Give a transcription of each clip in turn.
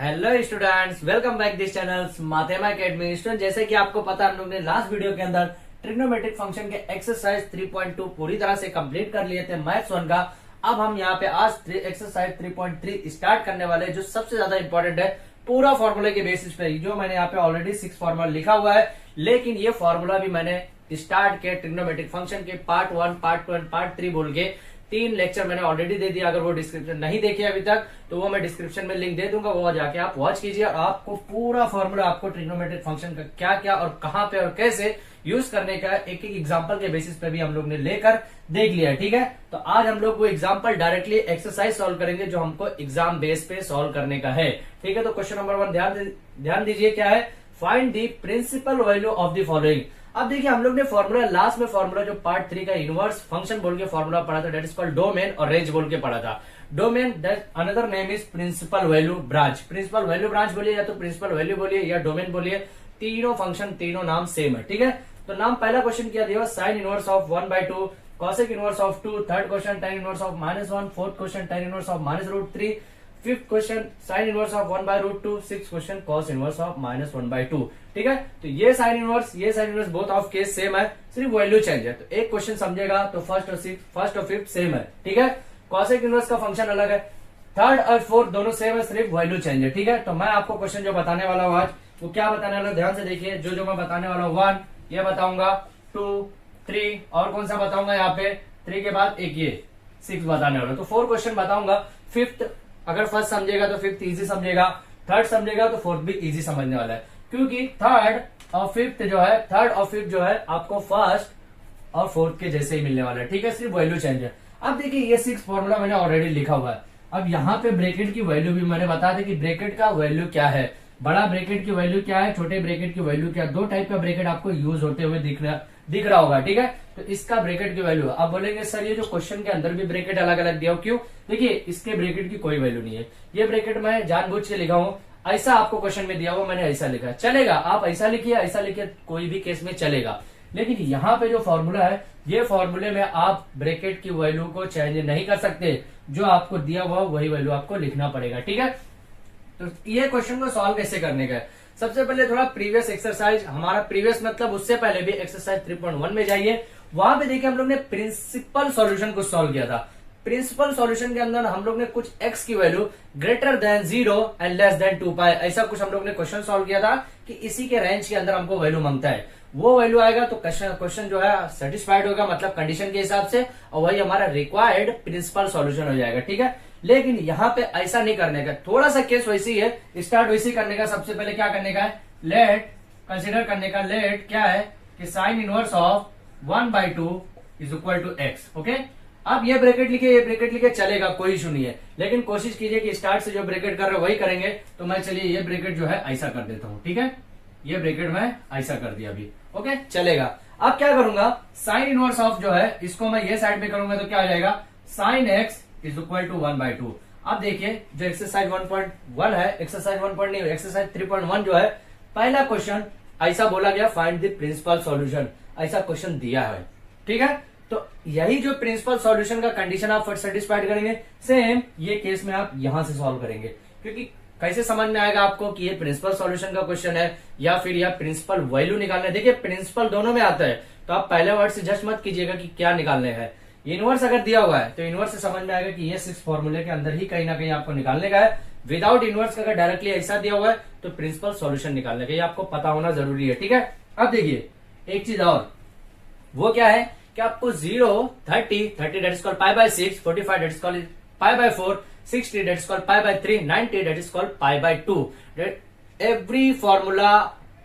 Hello students, welcome back this channel Mathema academy. Student, जैसे कि आपको पता है हम लोग ने लास्ट वीडियो के अंदर ट्रिग्नोमेट्रिक फंक्शन के एक्सरसाइज 3.2 पूरी तरह से कंप्लीट कर लिए थे मैथ्स 1 का। अब हम यहाँ पे आज एक्सरसाइज 3.3 स्टार्ट करने वाले हैं, जो सबसे ज्यादा इंपॉर्टेंट है। पूरा फॉर्मूले के बेसिस पे जो मैंने यहाँ पे ऑलरेडी 6 फॉर्मूला लिखा हुआ है, लेकिन ये फॉर्मूला भी मैंने स्टार्ट किया ट्रिग्नोमेट्रिक फंक्शन के पार्ट 1, पार्ट 2 एंड पार्ट 3 बोल के 3 लेक्चर मैंने ऑलरेडी दे दिया। अगर वो डिस्क्रिप्शन नहीं देखे अभी तक तो वो मैं डिस्क्रिप्शन में लिंक दे दूंगा, वो जाके आप वॉच कीजिए। और आपको पूरा फॉर्मूला, आपको ट्रिग्नोमेट्रिक फंक्शन का क्या क्या और कहां पे और कैसे यूज करने का एक एक एग्जांपल के बेसिस पे भी हम लोग ने लेकर देख लिया है। ठीक है, तो आज हम लोग वो एग्जांपल डायरेक्टली एक्सरसाइज सॉल्व करेंगे जो हमको एग्जाम बेस पे सॉल्व करने का है। ठीक है, तो क्वेश्चन नंबर 1 ध्यान दीजिए, क्या है? Find the principal value of the following. अब देखिए, हम लोग ने फॉर्मूला लास्ट में फॉर्मूला जो पार्ट 3 का इनवर्स फंक्शन बोल के फॉर्मूला पढ़ा था, डेट इज कॉल्ड डोमेन, और रेंज बोल के पढ़ा था। Domain another name is principal value branch. Principal value branch बोलिए या तो प्रिंसिपल वैल्यू बोलिए या डोमेन बोलिए, तीनों फंक्शन तीनों नाम सेम है। ठीक है, तो नाम पहला क्वेश्चन क्या दिया? Sign inverse of 1/2, cosec inverse of 2, third question tan inverse of -1, fourth question tan inverse of -√3, fifth question sign inverse of 1/√2, six question cos inverse of -1/2। ठीक है, तो ये sine inverse both of case same है, सिर्फ value change है। तो एक question समझेगा तो फर्स्ट और फिफ्थ सेम है। ठीक है, कॉसेक इनवर्स का फंक्शन अलग है, थर्ड और फोर्थ दोनों सेम है, सिर्फ वैल्यू चेंज है। ठीक है, तो मैं आपको क्वेश्चन जो बताने वाला हूँ आज, वो क्या बताने वाला, ध्यान से देखिए। जो मैं बताने वाला हूँ 1 ये बताऊंगा, 2, 3 और कौन सा बताऊंगा यहाँ पे 3 के बाद एक ये 6 बताने वाला। तो 4 क्वेश्चन बताऊंगा। फिफ्थ अगर फर्स्ट समझेगा तो फिफ्थ इजी समझेगा, थर्ड समझेगा तो फोर्थ भी इजी समझने वाला है, क्योंकि थर्ड और फिफ्थ जो है आपको फर्स्ट और फोर्थ के जैसे ही मिलने वाला है। ठीक है, सिर्फ वैल्यू चेंज है। अब देखिए, ये 6 फॉर्मूला मैंने ऑलरेडी लिखा हुआ है। अब यहाँ पे ब्रैकेट की वैल्यू भी मैंने बता दी कि ब्रैकेट का वैल्यू क्या है, बड़ा ब्रैकेट की वैल्यू क्या है, छोटे ब्रैकेट की वैल्यू क्या है। 2 टाइप का ब्रैकेट आपको यूज होते हुए दिख रहा होगा। ठीक है, तो इसका ब्रैकेट की वैल्यू आप बोलेंगे सर ये जो क्वेश्चन के अंदर भी ब्रैकेट अलग अलग दिया हो, क्यों? देखिए, इसके ब्रैकेट की कोई वैल्यू नहीं है, ये ब्रैकेट मैं जानबूझ के लिखा हूं। ऐसा आपको क्वेश्चन में दिया हुआ, मैंने ऐसा लिखा, चलेगा। आप ऐसा लिखिए, कोई भी केस में चलेगा। लेकिन यहाँ पे जो फॉर्मूला है, ये फॉर्मूले में आप ब्रैकेट की वैल्यू को चेंज नहीं कर सकते, जो आपको दिया हुआ वही वैल्यू आपको लिखना पड़ेगा। ठीक है, तो ये क्वेश्चन को सॉल्व कैसे करने का है, सबसे पहले थोड़ा प्रीवियस एक्सरसाइज, हमारा प्रीवियस मतलब उससे पहले भी एक्सरसाइज 3.1 में जाइए। वहां पे देखिए हम लोग ने प्रिंसिपल सॉल्यूशन को सॉल्व किया था। प्रिंसिपल सॉल्यूशन के अंदर हम लोग ने कुछ x की value greater than 0 and less than 2π, ऐसा कुछ हम लोग ने क्वेश्चन सॉल्व किया था कि इसी के रेंज के अंदर हमको वैल्यू मांगता है। वो वैल्यू आएगा तो क्वेश्चन जो है सेटिस्फाइड होगा, मतलब कंडीशन के हिसाब से, और वही हमारा रिक्वायर्ड प्रिंसिपल सॉल्यूशन हो जाएगा। ठीक है, लेकिन यहाँ पे ऐसा नहीं करने का, थोड़ा सा केस वैसी है, स्टार्ट वैसी करने का। सबसे पहले क्या करने का है, लेट कंसिडर करने का। लेट क्या है कि sine inverse of 1/2 is equal to x. Okay, अब ये ब्रैकेट लिखे चलेगा, कोई इशू नहीं है, लेकिन कोशिश कीजिए कि स्टार्ट से जो ब्रैकेट कर रहे हो वही करेंगे। तो मैं चलिए ये ब्रैकेट जो है ऐसा कर देता हूँ। ठीक है, ये ब्रैकेट मैं ऐसा कर दिया अभी। ओके, चलेगा। अब क्या करूंगा, साइन इनवर्स ऑफ जो है इसको मैं ये साइड में करूंगा तो क्या हो जाएगा, sine x is equal to 1/2। अब देखिए, जो एक्सरसाइज 1.1 है, एक्सरसाइज 1. नहीं, एक्सरसाइज 3.1 जो है, पहला क्वेश्चन ऐसा बोला गया, फाइंड द प्रिंसिपल सॉल्यूशन, ऐसा क्वेश्चन दिया है। ठीक है, तो यही जो प्रिंसिपल सॉल्यूशन का कंडीशन आप फर्स्ट सेटिस्फाइड करेंगे, सेम ये केस में आप यहां से सॉल्व करेंगे। क्योंकि कैसे समझ में आएगा आपको कि ये प्रिंसिपल सॉल्यूशन का क्वेश्चन है या फिर यह प्रिंसिपल वैल्यू निकालना है। देखिए, प्रिंसिपल दोनों में आता है, तो आप पहले वर्ड से जज मत कीजिएगा कि क्या निकालने हैं। इनवर्स अगर दिया हुआ है तो इनवर्स से समझ में आएगा कि ये 6 फॉर्मूले के अंदर ही कहीं ना कहीं आपको निकालने का है। विदाउट इनवर्स का अगर डायरेक्टली ऐसा दिया हुआ है तो प्रिंसिपल सॉल्यूशन निकालने का, ये आपको पता होना जरूरी है। ठीक है, अब देखिए एक चीज और, वो क्या है कि आपको 0, 30 that is called π/6, 45 that is called π/4, 60 that is called π/3, 90 that is called π/2। Every formula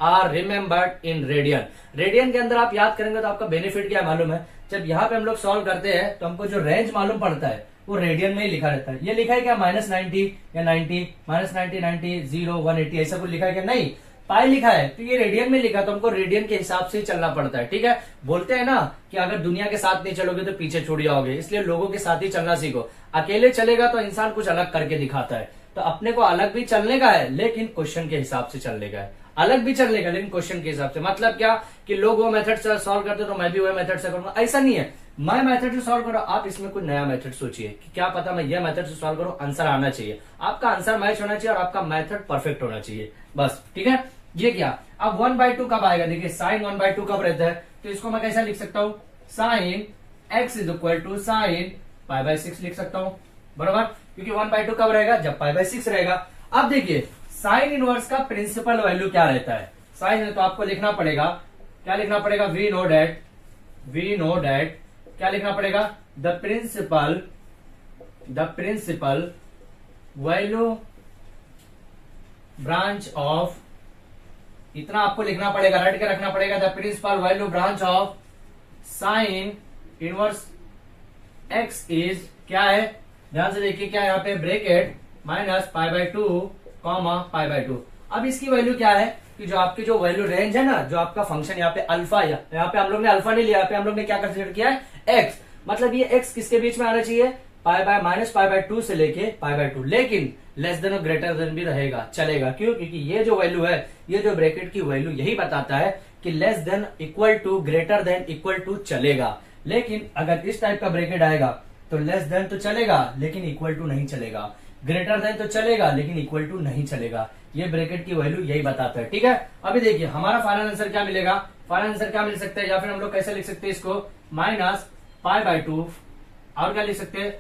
are remembered in radian. Radian के अंदर आप याद करेंगे तो आपका बेनिफिट क्या मालूम है, जब यहाँ पे हम लोग सॉल्व करते हैं तो हमको जो रेंज मालूम पड़ता है वो रेडियन में ही लिखा रहता है। ये लिखा है क्या -90 या 90, -90, 90, 0, 180 ऐसा कुछ लिखा है क्या? नहीं, पाई लिखा है तो ये रेडियन में लिखा, तो हमको रेडियन के हिसाब से ही चलना पड़ता है। ठीक है, बोलते हैं ना कि अगर दुनिया के साथ नहीं चलोगे तो पीछे छूट जाओगे, इसलिए लोगों के साथ ही चलना सीखो। अकेले चलेगा तो इंसान कुछ अलग करके दिखाता है, तो अपने को अलग भी चलने का है, लेकिन क्वेश्चन के हिसाब से चलने का है। अलग भी चलेगा लेकिन क्वेश्चन के हिसाब से। मतलब क्या कि लोग वो मेथड से सॉल्व करते तो मैं भी वही मेथड से करूंगा, ऐसा नहीं है। मैं मेथड से सॉल्व करूँ, आप इसमें कोई नया मेथड सोचिए कि क्या पता मैं ये मेथड से सॉल्व करूँ, आंसर आना चाहिए, आपका आंसर मैच होना चाहिए और आपका मेथड परफेक्ट होना चाहिए, बस। ठीक है, ये क्या। अब 1/2 कब आएगा, देखिए साइन 1/2 कब रहता है, तो इसको मैं कैसा लिख सकता हूँ, sine x is equal to sine π/6 लिख सकता हूँ, बराबर। क्योंकि 1/2 कब रहेगा, जब π/6 रहेगा। अब देखिए साइन इनवर्स का प्रिंसिपल वैल्यू क्या रहता है, साइन है तो आपको लिखना पड़ेगा, क्या लिखना पड़ेगा, वी नो डेट क्या लिखना पड़ेगा, the principal value branch of, इतना आपको लिखना पड़ेगा, रट के रखना पड़ेगा, the principal value branch of sine inverse x is, क्या है, ध्यान से देखिए क्या है यहाँ पे, ब्रैकेट माइनस π/2 कॉमा π/2। अब इसकी वैल्यू क्या है कि जो आपकी जो वैल्यू रेंज है ना, जो आपका फंक्शन यहाँ पे अल्फा, यहाँ पे हम लोग ने अल्फा नहीं लिया, यहाँ पे हम लोग ने क्या कंसीडर किया है, एक्स। मतलब ये एक्स किसके बीच में आना चाहिए, π/-π/2 से लेके π/2, लेकिन लेस देन और ग्रेटर देन भी रहेगा, चलेगा। क्यों, क्योंकि ये जो वैल्यू है, ये जो ब्रैकेट की वैल्यू यही बताता है कि less than equal to, greater than equal to चलेगा। लेकिन अगर इस टाइप का ब्रैकेट आएगा तो लेस देन तो चलेगा लेकिन इक्वल टू नहीं चलेगा, ग्रेटर देन तो चलेगा लेकिन इक्वल टू नहीं चलेगा। ये ब्रैकेट की वैल्यू यही बताता है। ठीक है, अभी देखिए हमारा फाइनल आंसर क्या मिलेगा, फाइनल आंसर क्या मिल सकता है, या फिर हम लोग कैसे लिख सकते हैं इसको, -π/2, और क्या लिख सकते हैं,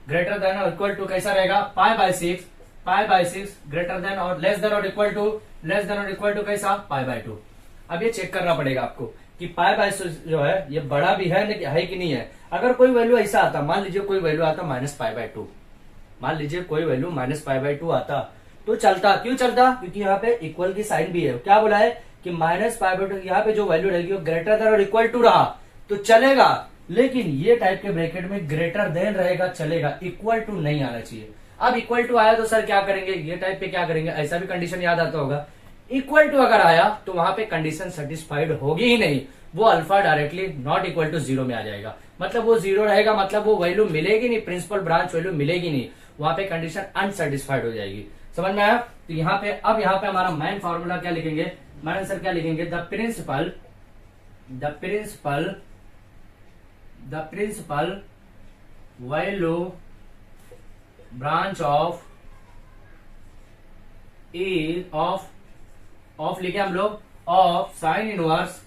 ग्रेटर देन और इक्वल टू कैसा रहेगा, π/6 ग्रेटर देन और लेस देन और इक्वल टू कैसा, π/2। अब ये चेक करना पड़ेगा आपको कि π/6 जो है ये बड़ा भी है कि नहीं है। अगर कोई वैल्यू ऐसा आता, मान लीजिए कोई वैल्यू आता -π/2, मान लीजिए कोई वैल्यू -π/2 आता तो चलता, क्यों चलता, क्योंकि यहाँ पे इक्वल की साइन भी है। क्या बोला है कि -π/2, यहाँ पे जो वैल्यू रहेगी वो ग्रेटर देन और इक्वल टू रहा तो चलेगा, लेकिन ये टाइप के ब्रैकेट में ग्रेटर देन रहेगा, चलेगा, इक्वल टू नहीं आना चाहिए। अब इक्वल टू आया तो सर क्या करेंगे, ये टाइप पे क्या करेंगे, ऐसा भी कंडीशन याद आता होगा, इक्वल टू अगर आया तो वहां पे कंडीशन सेटिस्फाइड होगी ही नहीं, वो alpha directly not equal to 0 में आ जाएगा। मतलब वो 0 रहेगा, मतलब वो वैल्यू मिलेगी नहीं, प्रिंसिपल ब्रांच वैल्यू मिलेगी नहीं, वहां पे कंडीशन अनसेटिस्फाइड हो जाएगी। समझ में आया। तो यहाँ पे अब यहाँ पे हमारा मेन फॉर्मूला क्या लिखेंगे, मेन आंसर क्या लिखेंगे, the principal value branch of E of लिखे हम लोग, ऑफ साइन इनवर्स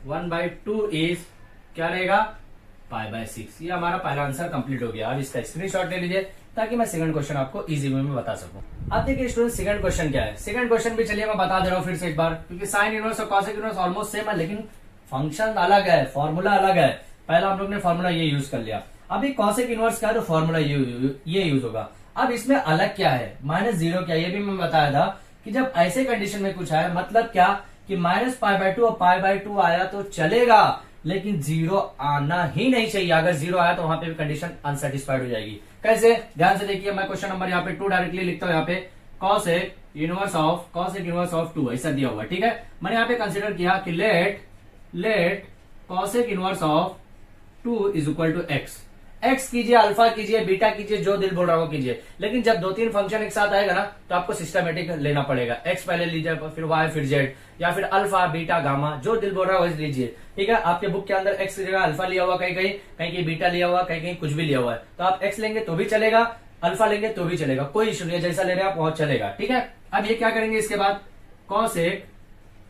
1/2 इज क्या रहेगा, π/6। ये हमारा पहला आंसर कंप्लीट हो गया। अब इसका स्क्रीनशॉट ले लीजिए ताकि मैं सेकंड क्वेश्चन आपको इजी वे में बता सकूं। अब देखिए स्टूडेंट सेकंड क्वेश्चन क्या है, सेकंड क्वेश्चन भी चलिए मैं बता दे रहा हूं फिर से एक बार, क्योंकि साइन इनवर्स और कॉसेक इनवर्स ऑलमोस्ट सेम है लेकिन फंक्शन अलग है, फॉर्मूला अलग है। पहला हम लोग ने फॉर्मूला ये यूज कर लिया, अभी कॉसेक इनवर्स का तो फॉर्मूला ये यूज होगा। अब इसमें अलग क्या है, -0 क्या, ये भी मैं बताया था कि जब ऐसे कंडीशन में कुछ आया, मतलब क्या कि -π/2 और π/2 आया तो चलेगा लेकिन 0 आना ही नहीं चाहिए। अगर 0 आया तो वहां पे भी कंडीशन अनसेटिस्फाइड हो जाएगी। कैसे, ध्यान से देखिए, मैं क्वेश्चन नंबर यहाँ पे 2 डायरेक्टली लिखता हूँ, यहाँ पे कॉसेक इनवर्स ऑफ 2 ऐसा दिया हुआ, ठीक है। मैंने यहाँ पे कंसिडर किया कि let cosec inverse of 2 is equal to x कीजिए, अल्फा कीजिए, बीटा कीजिए, जो दिल बोल रहा हो कीजिए, लेकिन जब 2-3 फंक्शन एक साथ आएगा ना तो आपको सिस्टमेटिक लेना पड़ेगा। एक्स पहले लीजिए, फिर वाई, फिर जेड, या फिर अल्फा, बीटा, गामा, जो दिल बोल रहा है वही लीजिए, ठीक है। आपके बुक के अंदर एक्स की जगह अल्फा लिया हुआ, कहीं बीटा लिया हुआ, कहीं कुछ भी लिया हुआ है, तो आप एक्स लेंगे तो भी चलेगा, अल्फा लेंगे तो भी चलेगा, कोई इशू नहीं है, जैसा ले रहे हैं आप बहुत चलेगा, ठीक है। अब ये क्या करेंगे, इसके बाद cosec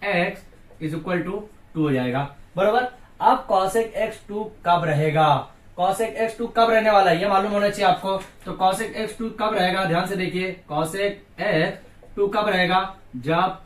x is equal to 2 हो जाएगा, बरोबर। अब कॉसेक x2 कब रहेगा, कॉसेक x2 कब रहने वाला है ये मालूम होना चाहिए आपको। तो कॉसेक x2 कब रहेगा, ध्यान से देखिए, कॉसेक x2 कब रहेगा, जब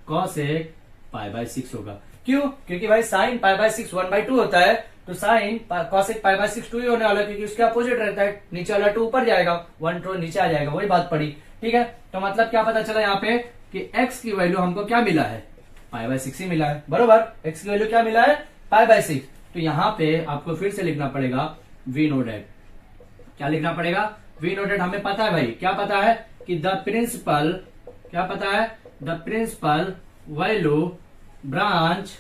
कॉसेक π/6 होगा। क्यों, क्योंकि भाई साइन π/6 1/2 होता है, तो साइन कॉसेक π/6 2 ही होने वाला है, क्योंकि उसके अपोजिट रहता है, नीचे वाला 2 ऊपर जाएगा, 1 2 नीचे आ जाएगा, वही बात पड़ी, ठीक है। तो मतलब क्या पता चला यहाँ पे कि x की वैल्यू हमको क्या मिला है, π/6 ही मिला है, बरोबर। x की वैल्यू क्या मिला है, π/6। तो यहां पे आपको फिर से लिखना पड़ेगा वी नो डेट, क्या लिखना पड़ेगा, वी नो डेट। हमें पता है भाई, क्या पता है कि द प्रिंसिपल, क्या पता है, the principal value branch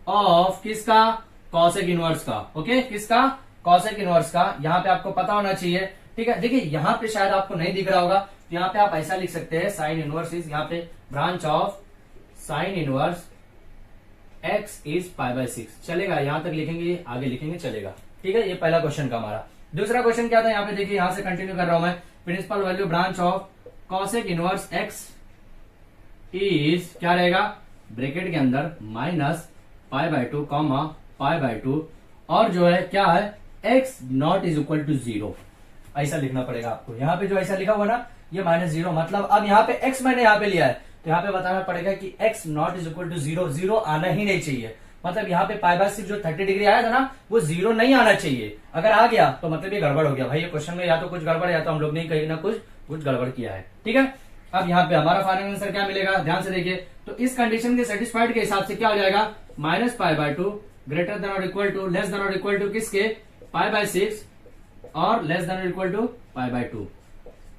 of किसका, कॉसेक इनवर्स का, ओके, किसका, कॉसेक इनवर्स का। यहां पे आपको पता होना चाहिए ठीक है। देखिए यहाँ पे शायद आपको नहीं दिख रहा होगा, तो यहाँ पे आप ऐसा लिख सकते हैं साइन इनवर्स इज, यहाँ पे branch of sine inverse x is π/6 चलेगा, यहां तक लिखेंगे, आगे लिखेंगे चलेगा। ठीक है, ये पहला क्वेश्चन का हमारा। दूसरा क्वेश्चन क्या था, यहाँ पे देखिए, यहां से कंटिन्यू कर रहा हूं मैं। Principal value branch of cosec inverse x is क्या रहेगा, ब्रैकेट के अंदर -π/2 कॉमा π/2, और जो है क्या है x not is equal to 0, ऐसा लिखना पड़ेगा आपको। यहाँ पे जो ऐसा लिखा हुआ ना, ये -0 मतलब अब यहाँ पे x मैंने यहाँ पे लिया है, तो यहाँ पे बताना पड़ेगा कि x not is equal to 0, 0 आना ही नहीं चाहिए। मतलब यहाँ पे π/6 जो 30 डिग्री आया था ना, वो 0 नहीं आना चाहिए। अगर आ गया तो मतलब ये गड़बड़ हो गया भाई, ये क्वेश्चन में या तो कुछ गड़बड़, या तो हम लोग ने कहीं ना कुछ गड़बड़ किया है। ठीक है, अब यहाँ पे हमारा फाइनल आंसर क्या मिलेगा, ध्यान से देखिए। तो इस कंडीशन के सेटिस्फाइड के हिसाब से क्या हो जाएगा, -π/2 ग्रेटर देन और इक्वल टू, लेस देन और इक्वल टू किसके, π/6 और लेस देन और इक्वल टू π/2।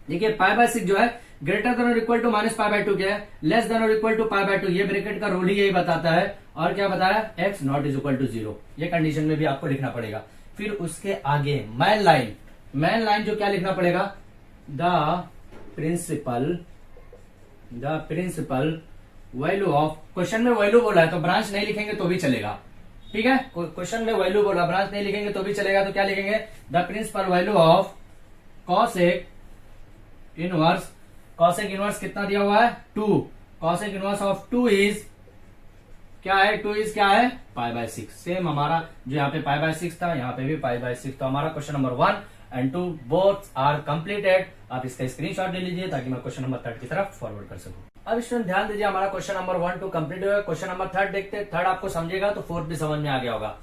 देखिए π/6 जो है ग्रेटर देन और इक्वल टू -π/2 क्या है, लेस देन और इक्वल टू π/2, ये ब्रैकेट का रूल ही यही बताता है। और क्या बताया, x not is equal to 0, ये कंडीशन में भी आपको लिखना पड़ेगा। फिर उसके आगे मेन लाइन जो क्या लिखना पड़ेगा, the principal value of, question में वैल्यू बोला है तो ब्रांच नहीं लिखेंगे तो भी चलेगा। ठीक है, क्वेश्चन में वैल्यू बोला, ब्रांच नहीं लिखेंगे तो भी चलेगा, तो क्या लिखेंगे, the principal value of cosec inverse कितना दिया हुआ है, 2, कॉसेक इनवर्स ऑफ 2 इज क्या है, 2 इज क्या है, π/6। सेम हमारा जो यहाँ पे π/6 था, यहाँ पे भी π/6। तो हमारा question number 1 and 2 both are completed. आप इसका स्क्रीनशॉट ले लीजिए ताकि मैं क्वेश्चन नंबर 3 की तरफ फॉरवर्ड कर सकूं। अब स्टूडेंट ध्यान दीजिए, हमारा क्वेश्चन नंबर 1 2 कंप्लीट हुआ। क्वेश्चन नंबर 3 देखते हैं। 3 आपको समझेगा तो 4th भी समझ में आ गया होगा,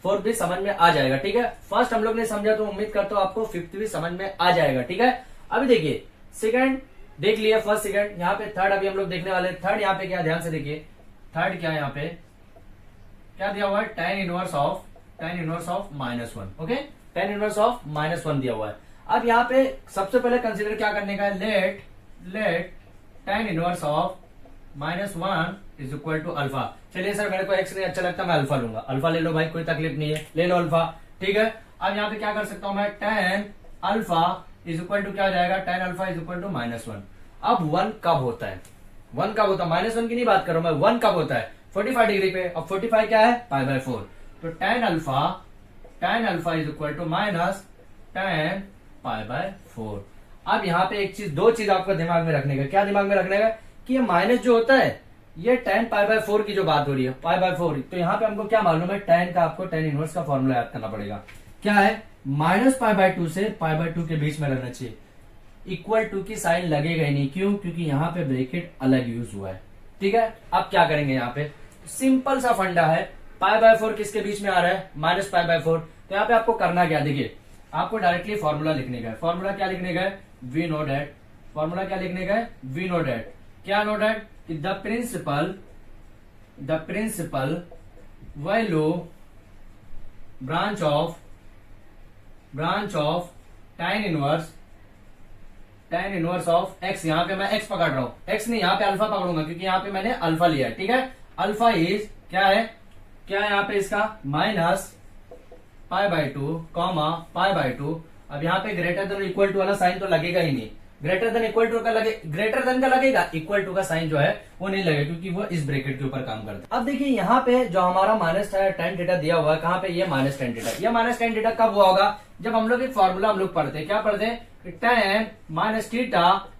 4th भी समझ में आ जाएगा। ठीक है, फर्स्ट हम लोग ने समझा तो उम्मीद करता हूं आपको 5th भी समझ में आ जाएगा। ठीक है, अभी देखिए सेकंड देख लिया, फर्स्ट सेकंड, यहाँ पे 3rd अभी हम लोग देखने वाले। 3rd यहाँ पे क्या, ध्यान से देखिए, 3rd क्या है, यहाँ पे क्या दिया हुआ है, tan inverse of -1। Okay, tan inverse of -1 दिया हुआ है। अब यहाँ पे सबसे पहले कंसीडर क्या करने का है, let tan inverse of -1 is equal to alpha. चलिए सर मेरे को एक्स नहीं अच्छा लगता, मैं अल्फा लूंगा, अल्फा ले लो भाई, कोई तकलीफ नहीं है, ले लो अल्फा। ठीक है, अब यहाँ पे क्या कर सकता हूं मैं, tan alpha is equal to क्या हो जाएगा, tan alpha is equal to -1। अब 1 कब होता है, 1 कब होता है, -1 की नहीं बात कर रहा हूं मैं, 1 कब होता है, 45 डिग्री पे। अब 45 क्या है, π/4। तो tan alpha is equal to -tan π/4। अब यहाँ पे एक चीज, 2 चीज आपको दिमाग में रखने का, क्या दिमाग में रखने का, कि ये माइनस जो होता है ये tan π/4 की जो बात हो रही है, π/4। तो यहाँ पे हमको क्या मालूम है, tan का, आपको tan इनवर्स का फॉर्मूला याद करना पड़ेगा। क्या है, -π/2 से π/2 के बीच में रहना चाहिए। इक्वल टू की साइन लगेगा ही नहीं, क्यों, क्योंकि यहाँ पे ब्रैकेट अलग यूज हुआ है। ठीक है, अब क्या करेंगे, यहाँ पे सिंपल सा फंडा है, π/4 किसके बीच में आ रहा है, -π/4। तो यहाँ पे आपको करना क्या, देखिए आपको डायरेक्टली फॉर्मूला लिखने का है। फॉर्मूला क्या लिखने का है, वी नो डैट। फॉर्मूला क्या लिखने का है, वी नो डैट। क्या know that, the principal value branch of tan inverse of x। यहाँ पे मैं x पकड़ रहा हूं, x नहीं, यहाँ पे अल्फा पकड़ूंगा क्योंकि यहाँ पे मैंने अल्फा लिया है। ठीक है, अल्फा इज क्या है यहाँ पे इसका -π/2 कॉमा π/2। अब यहाँ पे ग्रेटर देन इक्वल टू वाला साइन तो लगेगा ही नहीं, ग्रेटर देन इक्वल टू का ग्रेटर देन का लगेगा, इक्वल टू का साइन जो है वो नहीं लगेगा क्योंकि वो इस ब्रैकेट के ऊपर काम करता है। अब देखिए यहाँ पे जो हमारा tan थीटा दिया हुआ है, कहाँ पे, ये tan थीटा। ये tan थीटा कब हुआ होगा, जब हम लोग एक फॉर्मूला हम लोग पढ़ते हैं, क्या पढ़ते हैं, tan θ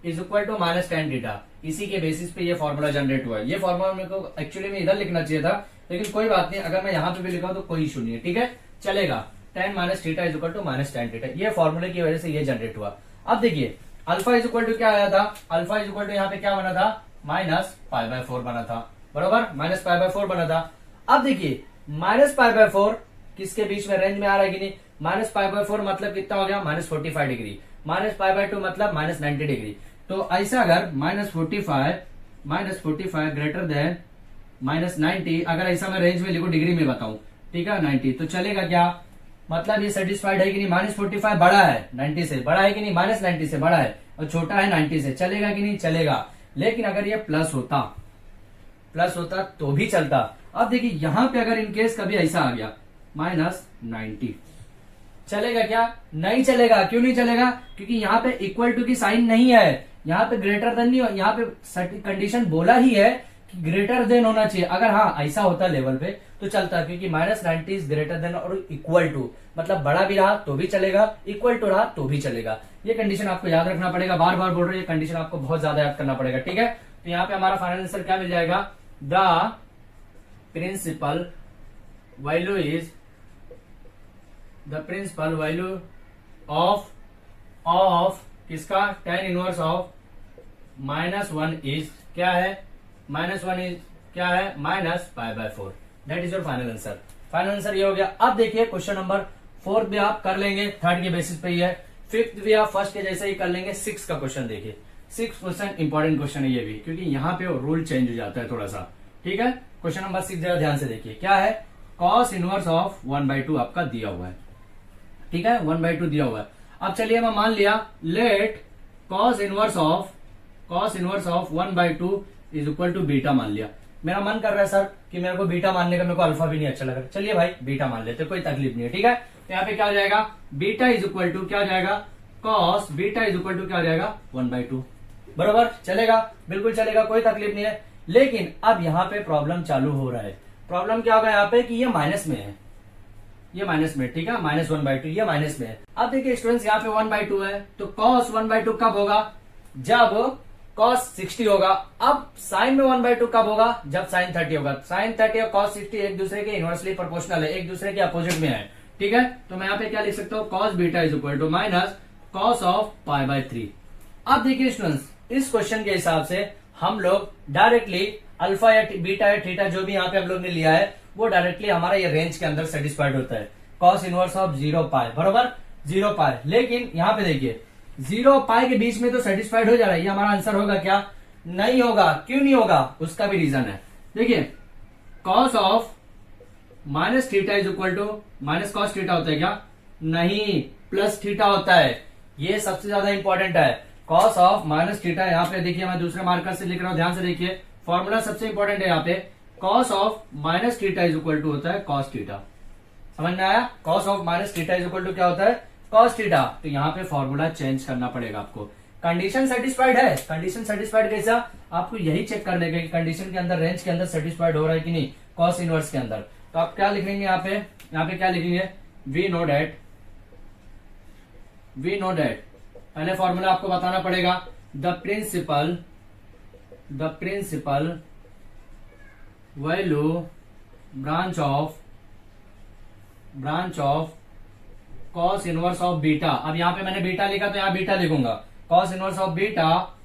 is equal to tan theta. इसी के बेसिस पे ये फॉर्मूला जनरेट हुआ है। ये फॉर्मूला मेरे को एक्चुअली में इधर लिखना चाहिए था, लेकिन कोई बात नहीं, अगर मैं यहाँ पे भी लिखा तो कोई इशू नहीं है। ठीक है, चलेगा, tan θ is equal to tan theta, ये फॉर्मूले की वजह से ये जनरेट हुआ। अब देखिए अल्फा इज इक्वल टू क्या आया था, अल्फा इज इक्वल टू यहाँ पे क्या बना था, -π/4 बना था, बरोबर, -π/4 बना था। अब देखिए -π/4 किसके बीच में रेंज में आ रहा है कि नहीं, -π/4 मतलब कितना हो गया, -45 डिग्री, -π/2 मतलब -90 डिग्री। तो ऐसा अगर -45 ग्रेटर देन -90, अगर ऐसा मैं रेंज में लिखूं, डिग्री में बताऊं, ठीक है, 90, तो चलेगा क्या, मतलब ये सेटिस्फाइड है कि नहीं, -45 बड़ा है 90 से, बड़ा है कि नहीं, -90 से बड़ा है, और छोटा है 90 से, चलेगा कि नहीं, चलेगा। लेकिन अगर ये प्लस होता तो भी चलता। अब देखिए यहाँ पे अगर इनकेस कभी ऐसा आ गया -90, चलेगा क्या? नहीं चलेगा। क्यों नहीं चलेगा? क्योंकि यहाँ पे इक्वल टू की साइन नहीं है, यहाँ पे ग्रेटर देन नहीं, यहाँ पे कंडीशन बोला ही है कि ग्रेटर देन होना चाहिए। अगर हाँ ऐसा होता लेवल पे तो चलता, क्योंकि -90 इज ग्रेटर देन और इक्वल टू, मतलब बड़ा भी रहा तो भी चलेगा, इक्वल टू रहा तो भी चलेगा। ये कंडीशन आपको याद रखना पड़ेगा, बार बार बोल रहे हैं, ये कंडीशन आपको बहुत ज्यादा याद करना पड़ेगा। ठीक है, तो यहाँ पे हमारा फाइनल आंसर क्या मिल जाएगा? The principal value is the principal value of किसका? tan इनवर्स ऑफ -1 इज क्या है? -1 इज क्या है? -π/4। That is your final answer. Final answer ये हो गया। अब देखिए क्वेश्चन नंबर 4 भी आप कर लेंगे, थर्ड के बेसिस पे ही है। 5th भी आप फर्स्ट के जैसे ही कर लेंगे। 6 का क्वेश्चन देखिए, 6 क्वेश्चन इंपॉर्टेंट क्वेश्चन है ये भी, क्योंकि यहाँ पे रूल चेंज हो जाता है थोड़ा सा। ठीक है, क्वेश्चन नंबर 6 जरा ध्यान से देखिए क्या है। cos इनवर्स ऑफ 1/2 आपका दिया हुआ है। ठीक है, 1/2 दिया हुआ है। अब चलिए मैं मान लिया let cos inverse of 1/2 is equal to beta मान लिया। मेरा मन कर रहा है सर कि मेरे को बीटा मानने का, मेरे को अल्फा भी नहीं अच्छा लग रहा। चलिए भाई बीटा मान लेते, कोई तकलीफ नहीं है। ठीक है, तो यहाँ पे क्या हो जाएगा? बीटा इज इक्वल टू क्या हो जाएगा? cos beta is equal to क्या हो जाएगा? 1/2। बरोबर, चलेगा, बिल्कुल चलेगा, कोई तकलीफ नहीं है। लेकिन अब यहाँ पे प्रॉब्लम चालू हो रहा है। प्रॉब्लम क्या होगा यहाँ पे कि ये माइनस में है, ये माइनस में। ठीक है, -1/2 ये माइनस में है। अब देखिए स्टूडेंट्स, यहाँ पे 1/2 है, तो cos 1/2 कब होगा? जब cos 60 होगा। अब साइन में 1/2 कब होगा? जब साइन 30 होगा। साइन 30 और cos 60 एक दूसरे के इनवर्सली प्रोपोर्शनल है, एक दूसरे के अपोजिट में है। ठीक है, तो मैं यहाँ पे क्या लिख सकता हूँ? cos beta is equal to minus cos of π/3। अब देखिए स्टूडेंट्स, इस क्वेश्चन के हिसाब से हम लोग डायरेक्टली अल्फा या बीटा या थीटा जो भी यहाँ पे हम लोग ने लिया है वो डायरेक्टली हमारा ये रेंज के अंदर सेटिस्फाइड होता है। cos इनवर्स ऑफ 0π बराबर 0π। लेकिन यहाँ पे देखिए 0π के बीच में तो सेटिस्फाइड हो जा रहा है, ये हमारा आंसर होगा क्या? नहीं होगा। क्यों नहीं होगा? उसका भी रीजन है। देखिए cos of minus theta is equal to minus cos theta होता है क्या? नहीं, प्लस थीटा होता है। ये सबसे ज्यादा इंपॉर्टेंट है। cos ऑफ माइनस थीटा, यहाँ पे देखिए मैं दूसरे मार्कर से लिख रहा हूं, ध्यान से देखिए, फॉर्मूला सबसे इंपॉर्टेंट है यहाँ पे। cos of minus theta is equal to होता है cos थीटा। समझ में आया? cos of minus theta is equal to क्या होता है? cos theta. तो यहाँ पे फॉर्मूला चेंज करना पड़ेगा आपको। कंडीशन सेटिस्फाइड है। कंडीशन सेटिस्फाइड कैसा? आपको यही चेक करने का कि कंडीशन के अंदर, रेंज के अंदर सेटिस्फाइड हो रहा है कि नहीं cos इनवर्स के अंदर। तो आप क्या लिखेंगे यहाँ पे क्या लिखेंगे? वी नो डेट पहले फॉर्मूला आपको बताना पड़ेगा। The principal value branch of cos inverse of beta. अब यहाँ पे मैंने बीटा लिखा तो यहाँ बीटा लिखूंगा। cos इनवर्स ऑफ बीटा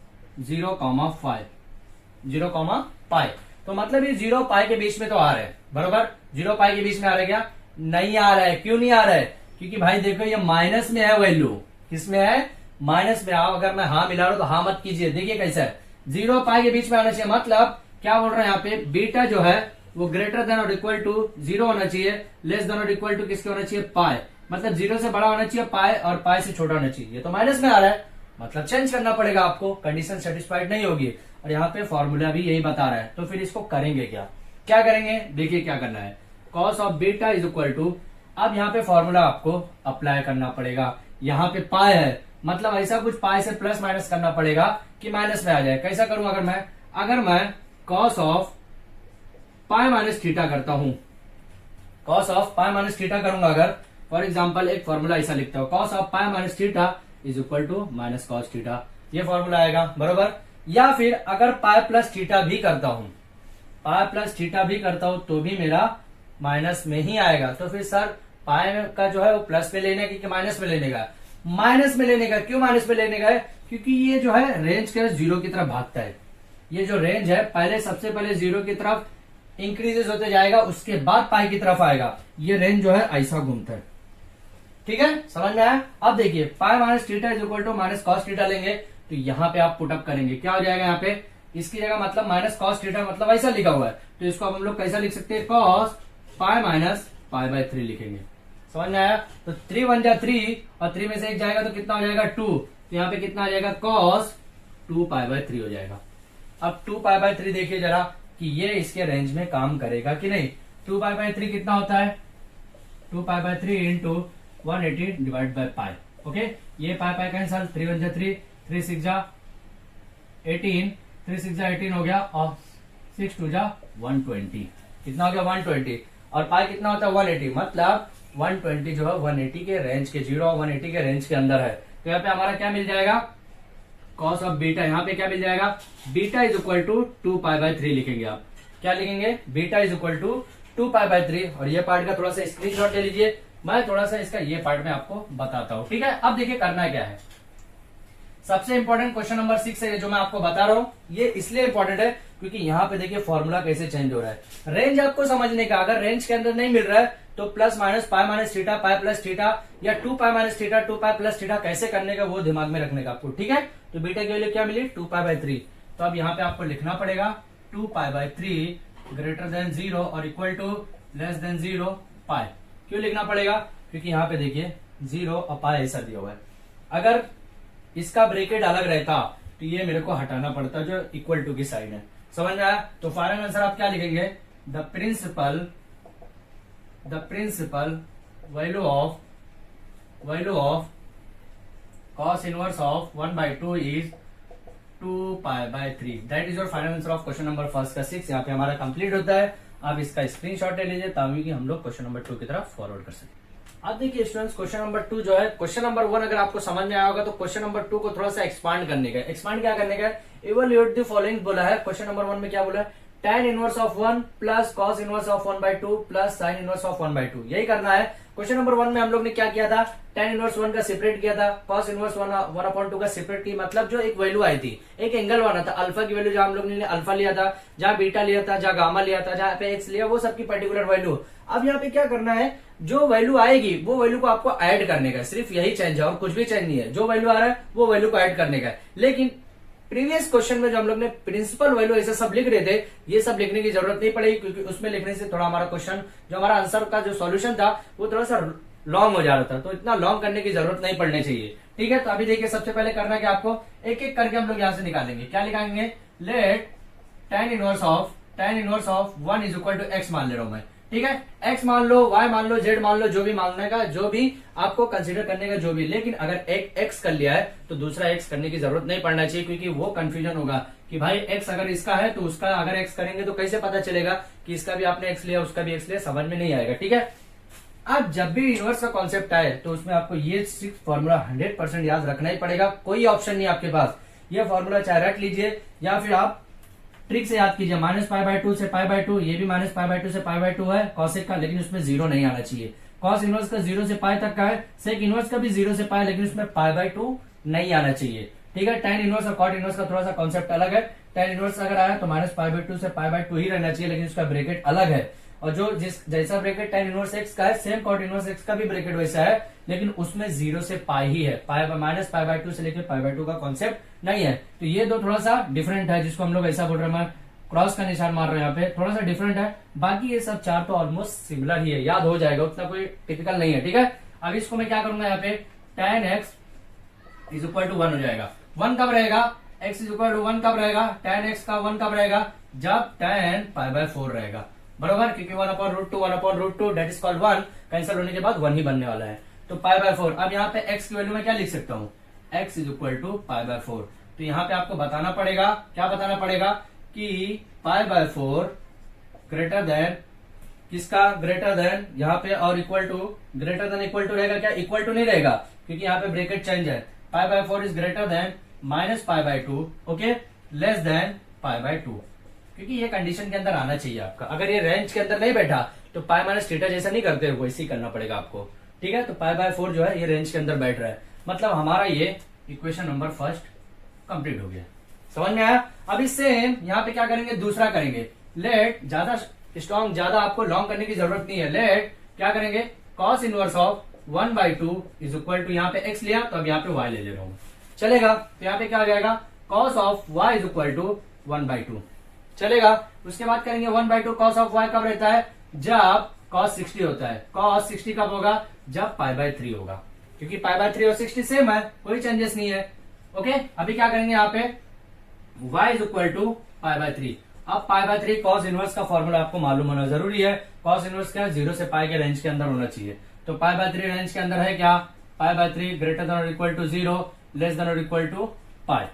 0,5 तो मतलब ये 0π के बीच में तो आ रहा है। बरोबर, 0π के बीच में आ रहा है क्या? नहीं आ रहा है। क्यों नहीं आ रहा है? क्योंकि भाई देखो ये माइनस में है वैल्यू। किसमें है? माइनस में। आओ, अगर मैं हाँ मिला रहा हूं तो हाँ मत कीजिए। देखिए कैसा है, 0π के बीच में आना चाहिए। मतलब क्या बोल रहे हैं यहाँ पे? बीटा जो है वो ग्रेटर देन और इक्वल टू 0 होना चाहिए, लेस देन और इक्वल टू किसके होना चाहिए? पाई। मतलब 0 से बड़ा होना चाहिए पाई, और पाई से छोटा होना चाहिए। ये तो माइनस में आ रहा है, मतलब चेंज करना पड़ेगा आपको। कंडीशन सेटिस्फाइड नहीं होगी, और यहाँ पे फॉर्मूला भी यही बता रहा है। तो फिर इसको करेंगे क्या करेंगे? देखिए क्या करना है। cos of beta is equal to, अब यहाँ पे फॉर्मूला आपको अप्लाई करना पड़ेगा। यहाँ पे पाई है, मतलब ऐसा कुछ पाई से प्लस माइनस करना पड़ेगा कि माइनस में आ जाए। कैसा करूं? अगर मैं cos of pi minus theta करता हूं, cos of pi minus theta करूंगा अगर, फॉर एग्जांपल एक फॉर्मूला ऐसा लिखता हूं, cos of pi minus theta is equal to minus cos theta. ये फॉर्मूला आएगा। बरोबर, या फिर अगर पाई प्लस थीटा भी करता हूं, तो भी मेरा माइनस में ही आएगा। तो फिर सर पाई का जो है वो प्लस में लेने का कि माइनस में लेने का? माइनस में लेने का। क्यों माइनस में लेने का है? क्योंकि ये जो है रेंज के 0 की तरफ भागता है। ये जो रेंज है सबसे पहले 0 की तरफ इंक्रीजेस होते जाएगा, उसके बाद पाई की तरफ आएगा। ये रेंज जो है ऐसा घूमता है। ठीक है, समझ में आया? अब देखिए pi minus theta is equal to minus cos theta लेंगे, तो यहाँ पे आप पुटअप करेंगे। क्या हो जाएगा यहाँ पे? इसकी जगह मतलब माइनस कॉस थीटा, मतलब ऐसा लिखा हुआ है, तो इसको अब हम लोग कैसा लिख सकते हैं? कॉस पाई माइनस π/3 लिखेंगे। समझ में आया? तो 3 1 जा 3, और 3 में से 1 जाएगा तो कितना हो जाएगा? 2। तो यहाँ पे कितना आ जाएगा? cos 2π/3 हो जाएगा। अब 2π/3 देखिए जरा कि ये इसके रेंज में काम करेगा कि नहीं। 2π/3 कितना होता है? 2π/3 into 180 divide by pi. Okay, ये पाई पाई कैंसल, 3 1 जा 3, 3 6 जा 18, 3 6 जा 18 हो गया और 6 2 जा 120, कितना हो गया 120। और पाई कितना होता है 180, मतलब 120 जो है 180 के रेंज के 0 और 180 के रेंज के अंदर है। तो यहाँ पे हमारा क्या मिल जाएगा, कॉस ऑफ बीटा, यहाँ पे क्या मिल जाएगा, beta is equal to 2 pi by 3 लिखेंगे आप। क्या लिखेंगे, beta is equal to 2 pi by 3। और ये पार्ट का थोड़ा सा स्क्रीनशॉट ले लीजिए, मैं थोड़ा सा इसका ये पार्ट में आपको बताता हूँ। ठीक है, अब देखिए करना क्या है। सबसे इंपॉर्टेंट क्वेश्चन नंबर 6 है जो मैं आपको बता रहा हूं, ये इसलिए इंपॉर्टेंट है क्योंकि यहाँ पे देखिए फॉर्मूला कैसे चेंज हो रहा है। रेंज आपको समझने का, अगर रेंज के अंदर नहीं मिल रहा है तो plus minus pi minus theta, pi plus theta, या 2 पाई minus theta, 2 pi plus theta कैसे करने का वो दिमाग में रखने का आपको। ठीक है, तो बीटा की वैल्यू क्या मिली 2 पाई बाय 3। तो अब यहाँ पे आपको लिखना पड़ेगा 2 पाई बाय 3 ग्रेटर देन 0 और इक्वल टू लेस देन 0 पाई। क्यों लिखना पड़ेगा, क्योंकि यहाँ पे देखिए 0 और पाई ऐसा दिया हुआ है। अगर इसका ब्रैकेट अलग रहता तो ये मेरे को हटाना पड़ता जो इक्वल टू की साइड है। समझ में आया, तो फाइनल आंसर आप क्या लिखेंगे, the principal value of cos inverse of 1/2 is 2 pi by 3। That is your final answer of question number first का 6। यहाँ पे हमारा कंप्लीट होता है। आप इसका स्क्रीनशॉट ले लीजिए ताकि हम लोग क्वेश्चन नंबर 2 की तरफ फॉरवर्ड कर सकें। अब देखिए स्टूडेंट्स, क्वेश्चन नंबर 2 जो है, क्वेश्चन नंबर 1 अगर आपको समझ में आया होगा तो क्वेश्चन नंबर 2 को थोड़ा सा एक्सपांड करने का। एक्सपांड क्या करने का, इवैल्यूएट द फॉलोइंग बोला है। क्वेश्चन नंबर 1 में क्या बोला है, tan inverse of 1 plus cos inverse of 1/2 plus sin inverse of 1/2, यही करना है। क्वेश्चन नंबर 1 में हम लोग ने क्या किया था, tan इनवर्स 1 का सेपरेट किया था, cos इनवर्स 1/2 का सेपरेट की, मतलब जो एक वैल्यू आई थी, एक एंगल बना था, अल्फा की वैल्यू जहां हम लोग ने अल्फा लिया था, जहां बीटा लिया था, जहां गामा लिया था, जहां पे एक्स लिया, वो सबकी पर्टिकुलर वैल्यू। अब यहाँ पे क्या करना है, जो वैल्यू आएगी वो वैल्यू को आपको ऐड करने का, सिर्फ यही चेंज है और कुछ भी चेंज नहीं है। जो वैल्यू आ रहा है वो वैल्यू को ऐड करने का है। लेकिन प्रीवियस क्वेश्चन में जो हम लोग ने प्रिंसिपल वैल्यू ऐसे सब लिख रहे थे, ये सब लिखने की जरूरत नहीं पड़ेगी क्योंकि उसमें लिखने से थोड़ा हमारा क्वेश्चन, जो हमारा आंसर का जो सॉल्यूशन था वो थोड़ा सा लॉन्ग हो जा रहा था, तो इतना लॉन्ग करने की जरूरत नहीं पड़नी चाहिए। ठीक है, तो अभी देखिए सबसे पहले करना क्या, आपको एक एक करके हम लोग यहाँ से निकालेंगे। क्या निकालेंगे, let tan inverse of 1 is equal to x मान ले रहा हूं मैं। ठीक है, x मान लो, y मान लो, z मान लो, जो भी मानने का, जो भी आपको कंसीडर करने का, जो भी। लेकिन अगर एक x कर लिया है तो दूसरा x करने की जरूरत नहीं पड़ना चाहिए क्योंकि वो कंफ्यूजन होगा कि भाई x अगर इसका है तो उसका अगर x करेंगे तो कैसे पता चलेगा कि इसका भी आपने x लिया उसका भी x लिया, समझ में नहीं आएगा। ठीक है, अब जब भी इनवर्स का कॉन्सेप्ट आए तो उसमें आपको ये 6 फॉर्मूला 100% याद रखना ही पड़ेगा, कोई ऑप्शन नहीं आपके पास। ये फॉर्मूला चाहे रट लीजिए या फिर आप ट्रिक से याद कीजिए। -π/2 से π/2, ये भी -π/2 से π/2 है कॉसेक का, लेकिन उसमें 0 नहीं आना चाहिए। कॉस इनवर्स का 0 से पाई तक का है, सेक इनवर्स का भी 0 से पाई, लेकिन उसमें π/2 नहीं आना चाहिए। ठीक है, tan इनवर्स और कॉट इनवर्स का थोड़ा सा कॉन्सेप्ट अलग है। tan इनवर्स अगर आया तो -π/2 से π/2 ही रहना चाहिए, लेकिन उसका ब्रैकेट अलग है। और जो जैसा ब्रैकेट tan इनवर्स x का है, सेम कॉट इनवर्स x का भी ब्रैकेट वैसा है, लेकिन उसमें 0 से पाई ही है, -π/2 से लेकर π/2 का कॉन्सेप्ट नहीं है। तो ये दो थोड़ा सा डिफरेंट है, जिसको हम लोग ऐसा बोल रहे हैं, क्रॉस का निशान मार रहे हैं यहाँ पे, थोड़ा सा डिफरेंट है। बाकी ये सब चार तो ऑलमोस्ट सिमिलर ही है, याद हो जाएगा, उतना कोई टिपिकल नहीं है। ठीक है, अब इसको मैं क्या करूंगा, यहाँ पे tan x is equal to 1 हो जाएगा। 1 कब रहेगा, x इज इक्वल टू 1 कब रहेगा, tan x का 1 कब रहेगा, जब tan π/4 रहेगा, बरोबर, क्योंकि 1/√2 दैट इज कॉल्ड 1, कैंसिल होने के बाद 1 ही बनने वाला है, तो π/4। अब यहाँ पे x की वैल्यू में क्या लिख सकता हूँ, x इज इक्वल टू π/4। तो यहाँ पे आपको बताना पड़ेगा, क्या बताना पड़ेगा कि π/4 ग्रेटर देन किसका, ग्रेटर देन यहाँ पे, और equal to, greater than equal to रहेगा क्या, इक्वल टू नहीं रहेगा क्योंकि यहाँ पे ब्रैकेट चेंज है। π/4 is greater than -π/2, okay, less than π/2, क्योंकि ये कंडीशन के अंदर आना चाहिए आपका। अगर ये रेंज के अंदर नहीं बैठा तो पाई माइनस थीटा जैसा नहीं करते हो, वैसे ही करना पड़ेगा आपको। ठीक है, तो π/4 जो है ये रेंज के अंदर बैठ रहा है, मतलब हमारा ये इक्वेशन नंबर फर्स्ट कंप्लीट हो गया। समझ में आया। अब इससे यहाँ पे क्या करेंगे, दूसरा करेंगे, लेट, ज्यादा स्ट्रॉन्ग, ज्यादा आपको लॉन्ग करने की जरूरत नहीं है। लेट क्या करेंगे, cos inverse of 1/2 is equal to, यहाँ पे x लिया तो अब यहाँ पे y ले रहा हूँ, चलेगा। तो यहाँ पे क्या हो जाएगा, cos of y is equal to 1/2, चलेगा। उसके बाद करेंगे 1/2 cos ऑफ y कब रहता है, जब cos 60 होता है। cos 60 कब होगा, जब π/3 होगा, क्योंकि π/3 और 60 सेम है, कोई चेंजेस नहीं है। ओके, अभी क्या करेंगे, यहाँ पे y इज इक्वल टू π/3। अब π/3 cos इनवर्स का फॉर्मूला आपको मालूम होना जरूरी है। cos इनवर्स क्या है, 0 से पाई के रेंज के अंदर होना चाहिए। तो पाई बाय 3 रेंज के अंदर है क्या, पाई बाय 3 ग्रेटर देन और इक्वल टू 0 लेस देन और इक्वल टू पाई।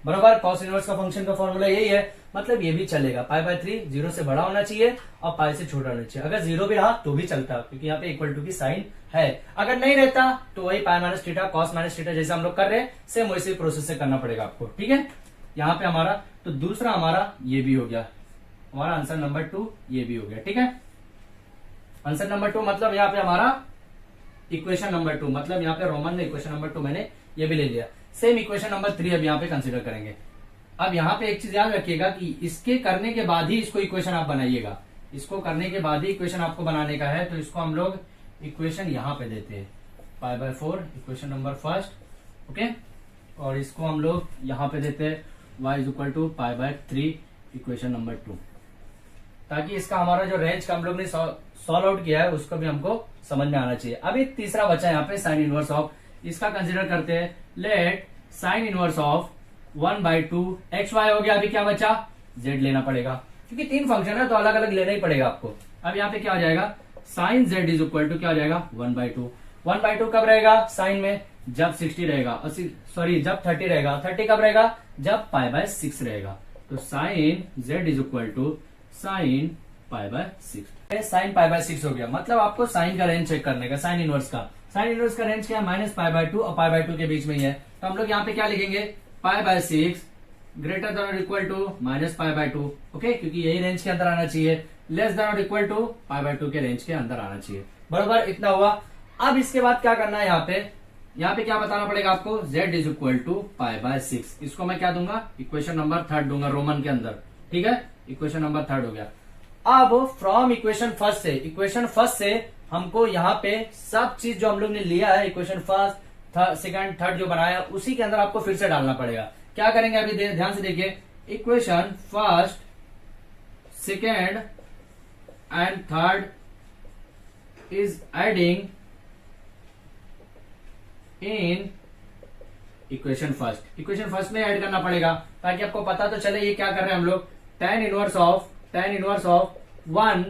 बरोबर, कॉस इनवर्स का फंक्शन का फॉर्मूला यही है, मतलब ये भी चलेगा, पाई बाय 3 0 से बड़ा होना चाहिए और पाई से छोटा होना चाहिए। अगर 0 भी रहा तो भी चलता, क्योंकि यहाँ पे इक्वल टू की साइन है। अगर नहीं रहता तो वही पाई minus theta cos minus theta जैसे हम लोग कर रहे हैं, सेम वैसे प्रोसेस से करना पड़ेगा आपको। ठीक है, यहाँ पे हमारा तो दूसरा हमारा ये भी हो गया, हमारा आंसर नंबर 2 ये भी हो गया। ठीक है, आंसर नंबर 2 मतलब यहाँ पे हमारा इक्वेशन नंबर 2, मतलब यहाँ पे रोमन में इक्वेशन नंबर 2 मैंने ये भी ले लिया। सेम इक्वेशन नंबर 3 अब यहाँ पे कंसीडर करेंगे। अब यहाँ पे एक चीज याद रखिएगा कि इसके करने के बाद ही इसको इक्वेशन आप बनाइएगा, इसको करने के बाद ही इक्वेशन आपको बनाने का है। तो इसको हम लोग इक्वेशन यहाँ पे देते हैं, pi by 4 equation number first. Okay, और इसको हम लोग यहाँ पे देते हैं y is equal to pi by 3 equation number 2, ताकि इसका हमारा जो रेंज का हम लोग ने सॉल्व आउट किया है उसको भी हमको समझ में आना चाहिए। अब एक तीसरा बचा यहाँ पे साइन इनवर्स ऑफ, इसका कंसीडर करते हैं। Late sine inverse of 1/2 xy हो गया। अभी क्या बचा, z लेना पड़ेगा, क्योंकि 3 फंक्शन है तो अलग अलग लेना ही पड़ेगा आपको। अब यहाँ पे क्या हो जाएगा, sine z is equal to क्या हो जाएगा 1/2। 1/2 कब रहेगा साइन में, जब 60 रहेगा, सॉरी जब 30 रहेगा। 30 कब रहेगा, जब पाई बाय 6 रहेगा। तो sine z is equal to sine pi by 6, sine pi by 6 हो गया। मतलब आपको साइन का रेंज चेक करने का, साइन इनवर्स का। साइन इनवर्स का रेंज क्या है, माइनस पाई बाय 2 और पाई बाय 2 के बीच में ही है। तो हम लोग यहाँ पे क्या लिखेंगे, पाई बाय 6 ग्रेटर देन और equal to minus pi by 2। Okay, क्योंकि यही रेंज के अंदर आना चाहिए, लेस देन और इक्वल टू पाई बाय 2 के रेंज के अंदर आना चाहिए। बरोबर, इतना हुआ। अब इसके बाद क्या करना है, यहाँ पे क्या बताना पड़ेगा आपको, z is equal to pi by 6। इसको मैं क्या दूंगा, इक्वेशन नंबर 3 दूंगा रोमन के अंदर। ठीक है, इक्वेशन नंबर 3 हो गया। अब फ्रॉम इक्वेशन फर्स्ट से हमको यहाँ पे सब चीज जो हम लोग ने लिया है, इक्वेशन फर्स्ट सेकंड थर्ड जो बनाया, उसी के अंदर आपको फिर से डालना पड़ेगा। क्या करेंगे अभी ध्यान से देखिए, equation first second and third is adding in equation first. Equation first में ऐड करना पड़ेगा ताकि आपको पता तो चले ये क्या कर रहे हैं हम लोग। tan inverse of 1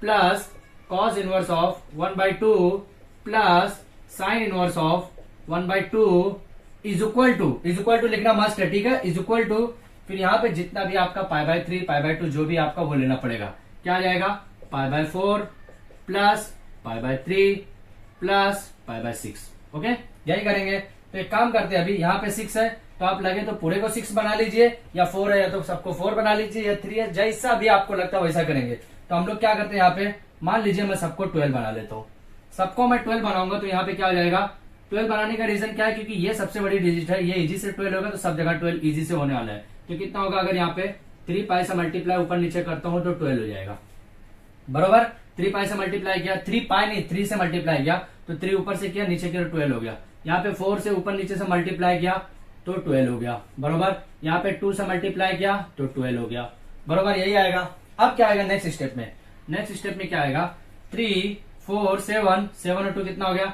plus cos inverse of 1/2 plus sine inverse of 1/2 is equal to लिखना मस्ट है। ठीक है, इज इक्वल टू, फिर यहाँ पे जितना भी आपका पाई बाय 3 पाई बाय 2 जो भी आपका वो लेना पड़ेगा। क्या आ जाएगा, पाई by 4 plus pi by 3 plus pi by 6। Okay, यही करेंगे। तो एक काम करते हैं, अभी यहाँ पे 6 है तो आप लगे तो पूरे को 6 बना लीजिए, या 4 है या तो सबको 4 बना लीजिए, या 3 है, जैसा भी आपको लगता है वैसा करेंगे। तो हम लोग क्या करते हैं, यहाँ पे मान लीजिए मैं सबको 12 बना लेता हूँ। सबको मैं 12 बनाऊंगा तो यहाँ पे क्या हो जाएगा, 12 बनाने का रीजन क्या है, क्योंकि ये सबसे बड़ी डिजिट है, ये इजी से 12 होगा तो सब जगह 12 इजी से होने वाला है। तो कितना होगा, अगर यहाँ पे 3 पाई से मल्टीप्लाई ऊपर नीचे करता हूँ तो 12 हो जाएगा। बरोबर, 3 पाई से मल्टीप्लाई किया, 3 पाई नहीं 3 से मल्टीप्लाई किया तो 3 ऊपर से किया नीचे किया 12 हो गया। यहाँ पे 4 से ऊपर नीचे से मल्टीप्लाई किया तो 12 हो गया। बरोबर, यहाँ पे 2 से मल्टीप्लाई किया तो 12 हो गया। बरोबर, यही आएगा। अब क्या आएगा नेक्स्ट स्टेप में क्या आएगा, 3 4 7 और 2 कितना हो गया,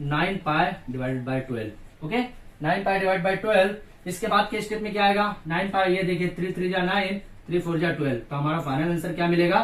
9 पाई divided by 12। Okay, 9 pi divide by 12। इसके बाद के स्टेप में क्या आएगा, 9 पाई, ये देखिए 3 3 जा 9, 3 4 जा 12। तो हमारा फाइनल आंसर क्या मिलेगा,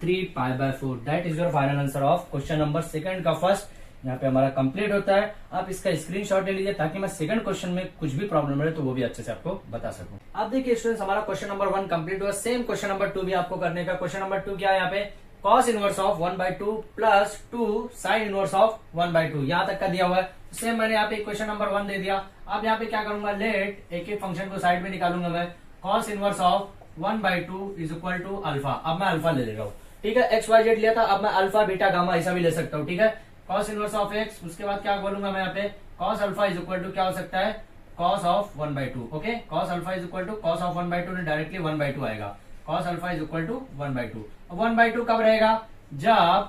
3 पाई by 4। That is your final answer of question number second का फर्स्ट। यहाँ पे हमारा कंप्लीट होता है। आप इसका स्क्रीनशॉट ले लीजिए ताकि मैं सेकंड क्वेश्चन में कुछ भी प्रॉब्लम रहे तो वो भी अच्छे से आपको बता सकूं। अब देखिए स्टूडेंट्स, हमारा क्वेश्चन नंबर 1 कंप्लीट हुआ। सेम क्वेश्चन नंबर 2 भी आपको करने का। क्वेश्चन नंबर 2 क्या है, यहाँ पे cos inverse of 1/2 plus 2 sine inverse of 1/2, यहाँ तक का दिया हुआ है। सेम मैंने यहाँ पे क्वेश्चन नंबर 1 दे दिया। अब यहाँ पे क्या करूंगा, लेट एक एक फंक्शन को साइड में निकालूंगा मैं। cos inverse of 1/2 is equal to alpha. अब मैं अल्फा ले रहा हूँ। ठीक है, एक्स वाई जेड लिया था, अब मैं अल्फा बीटा गामा ऐसा भी ले सकता हूँ। ठीक है, cos इनवर्स ऑफ x, उसके बाद क्या बोलूंगा मैं यहाँ पे, cos alpha is equal to क्या हो सकता है, cos of 1/2। Okay, cos alpha is equal to cos of 1/2 ने डायरेक्टली 1/2 आएगा। cos alpha is equal to 1/2। 1/2 कब रहेगा, जब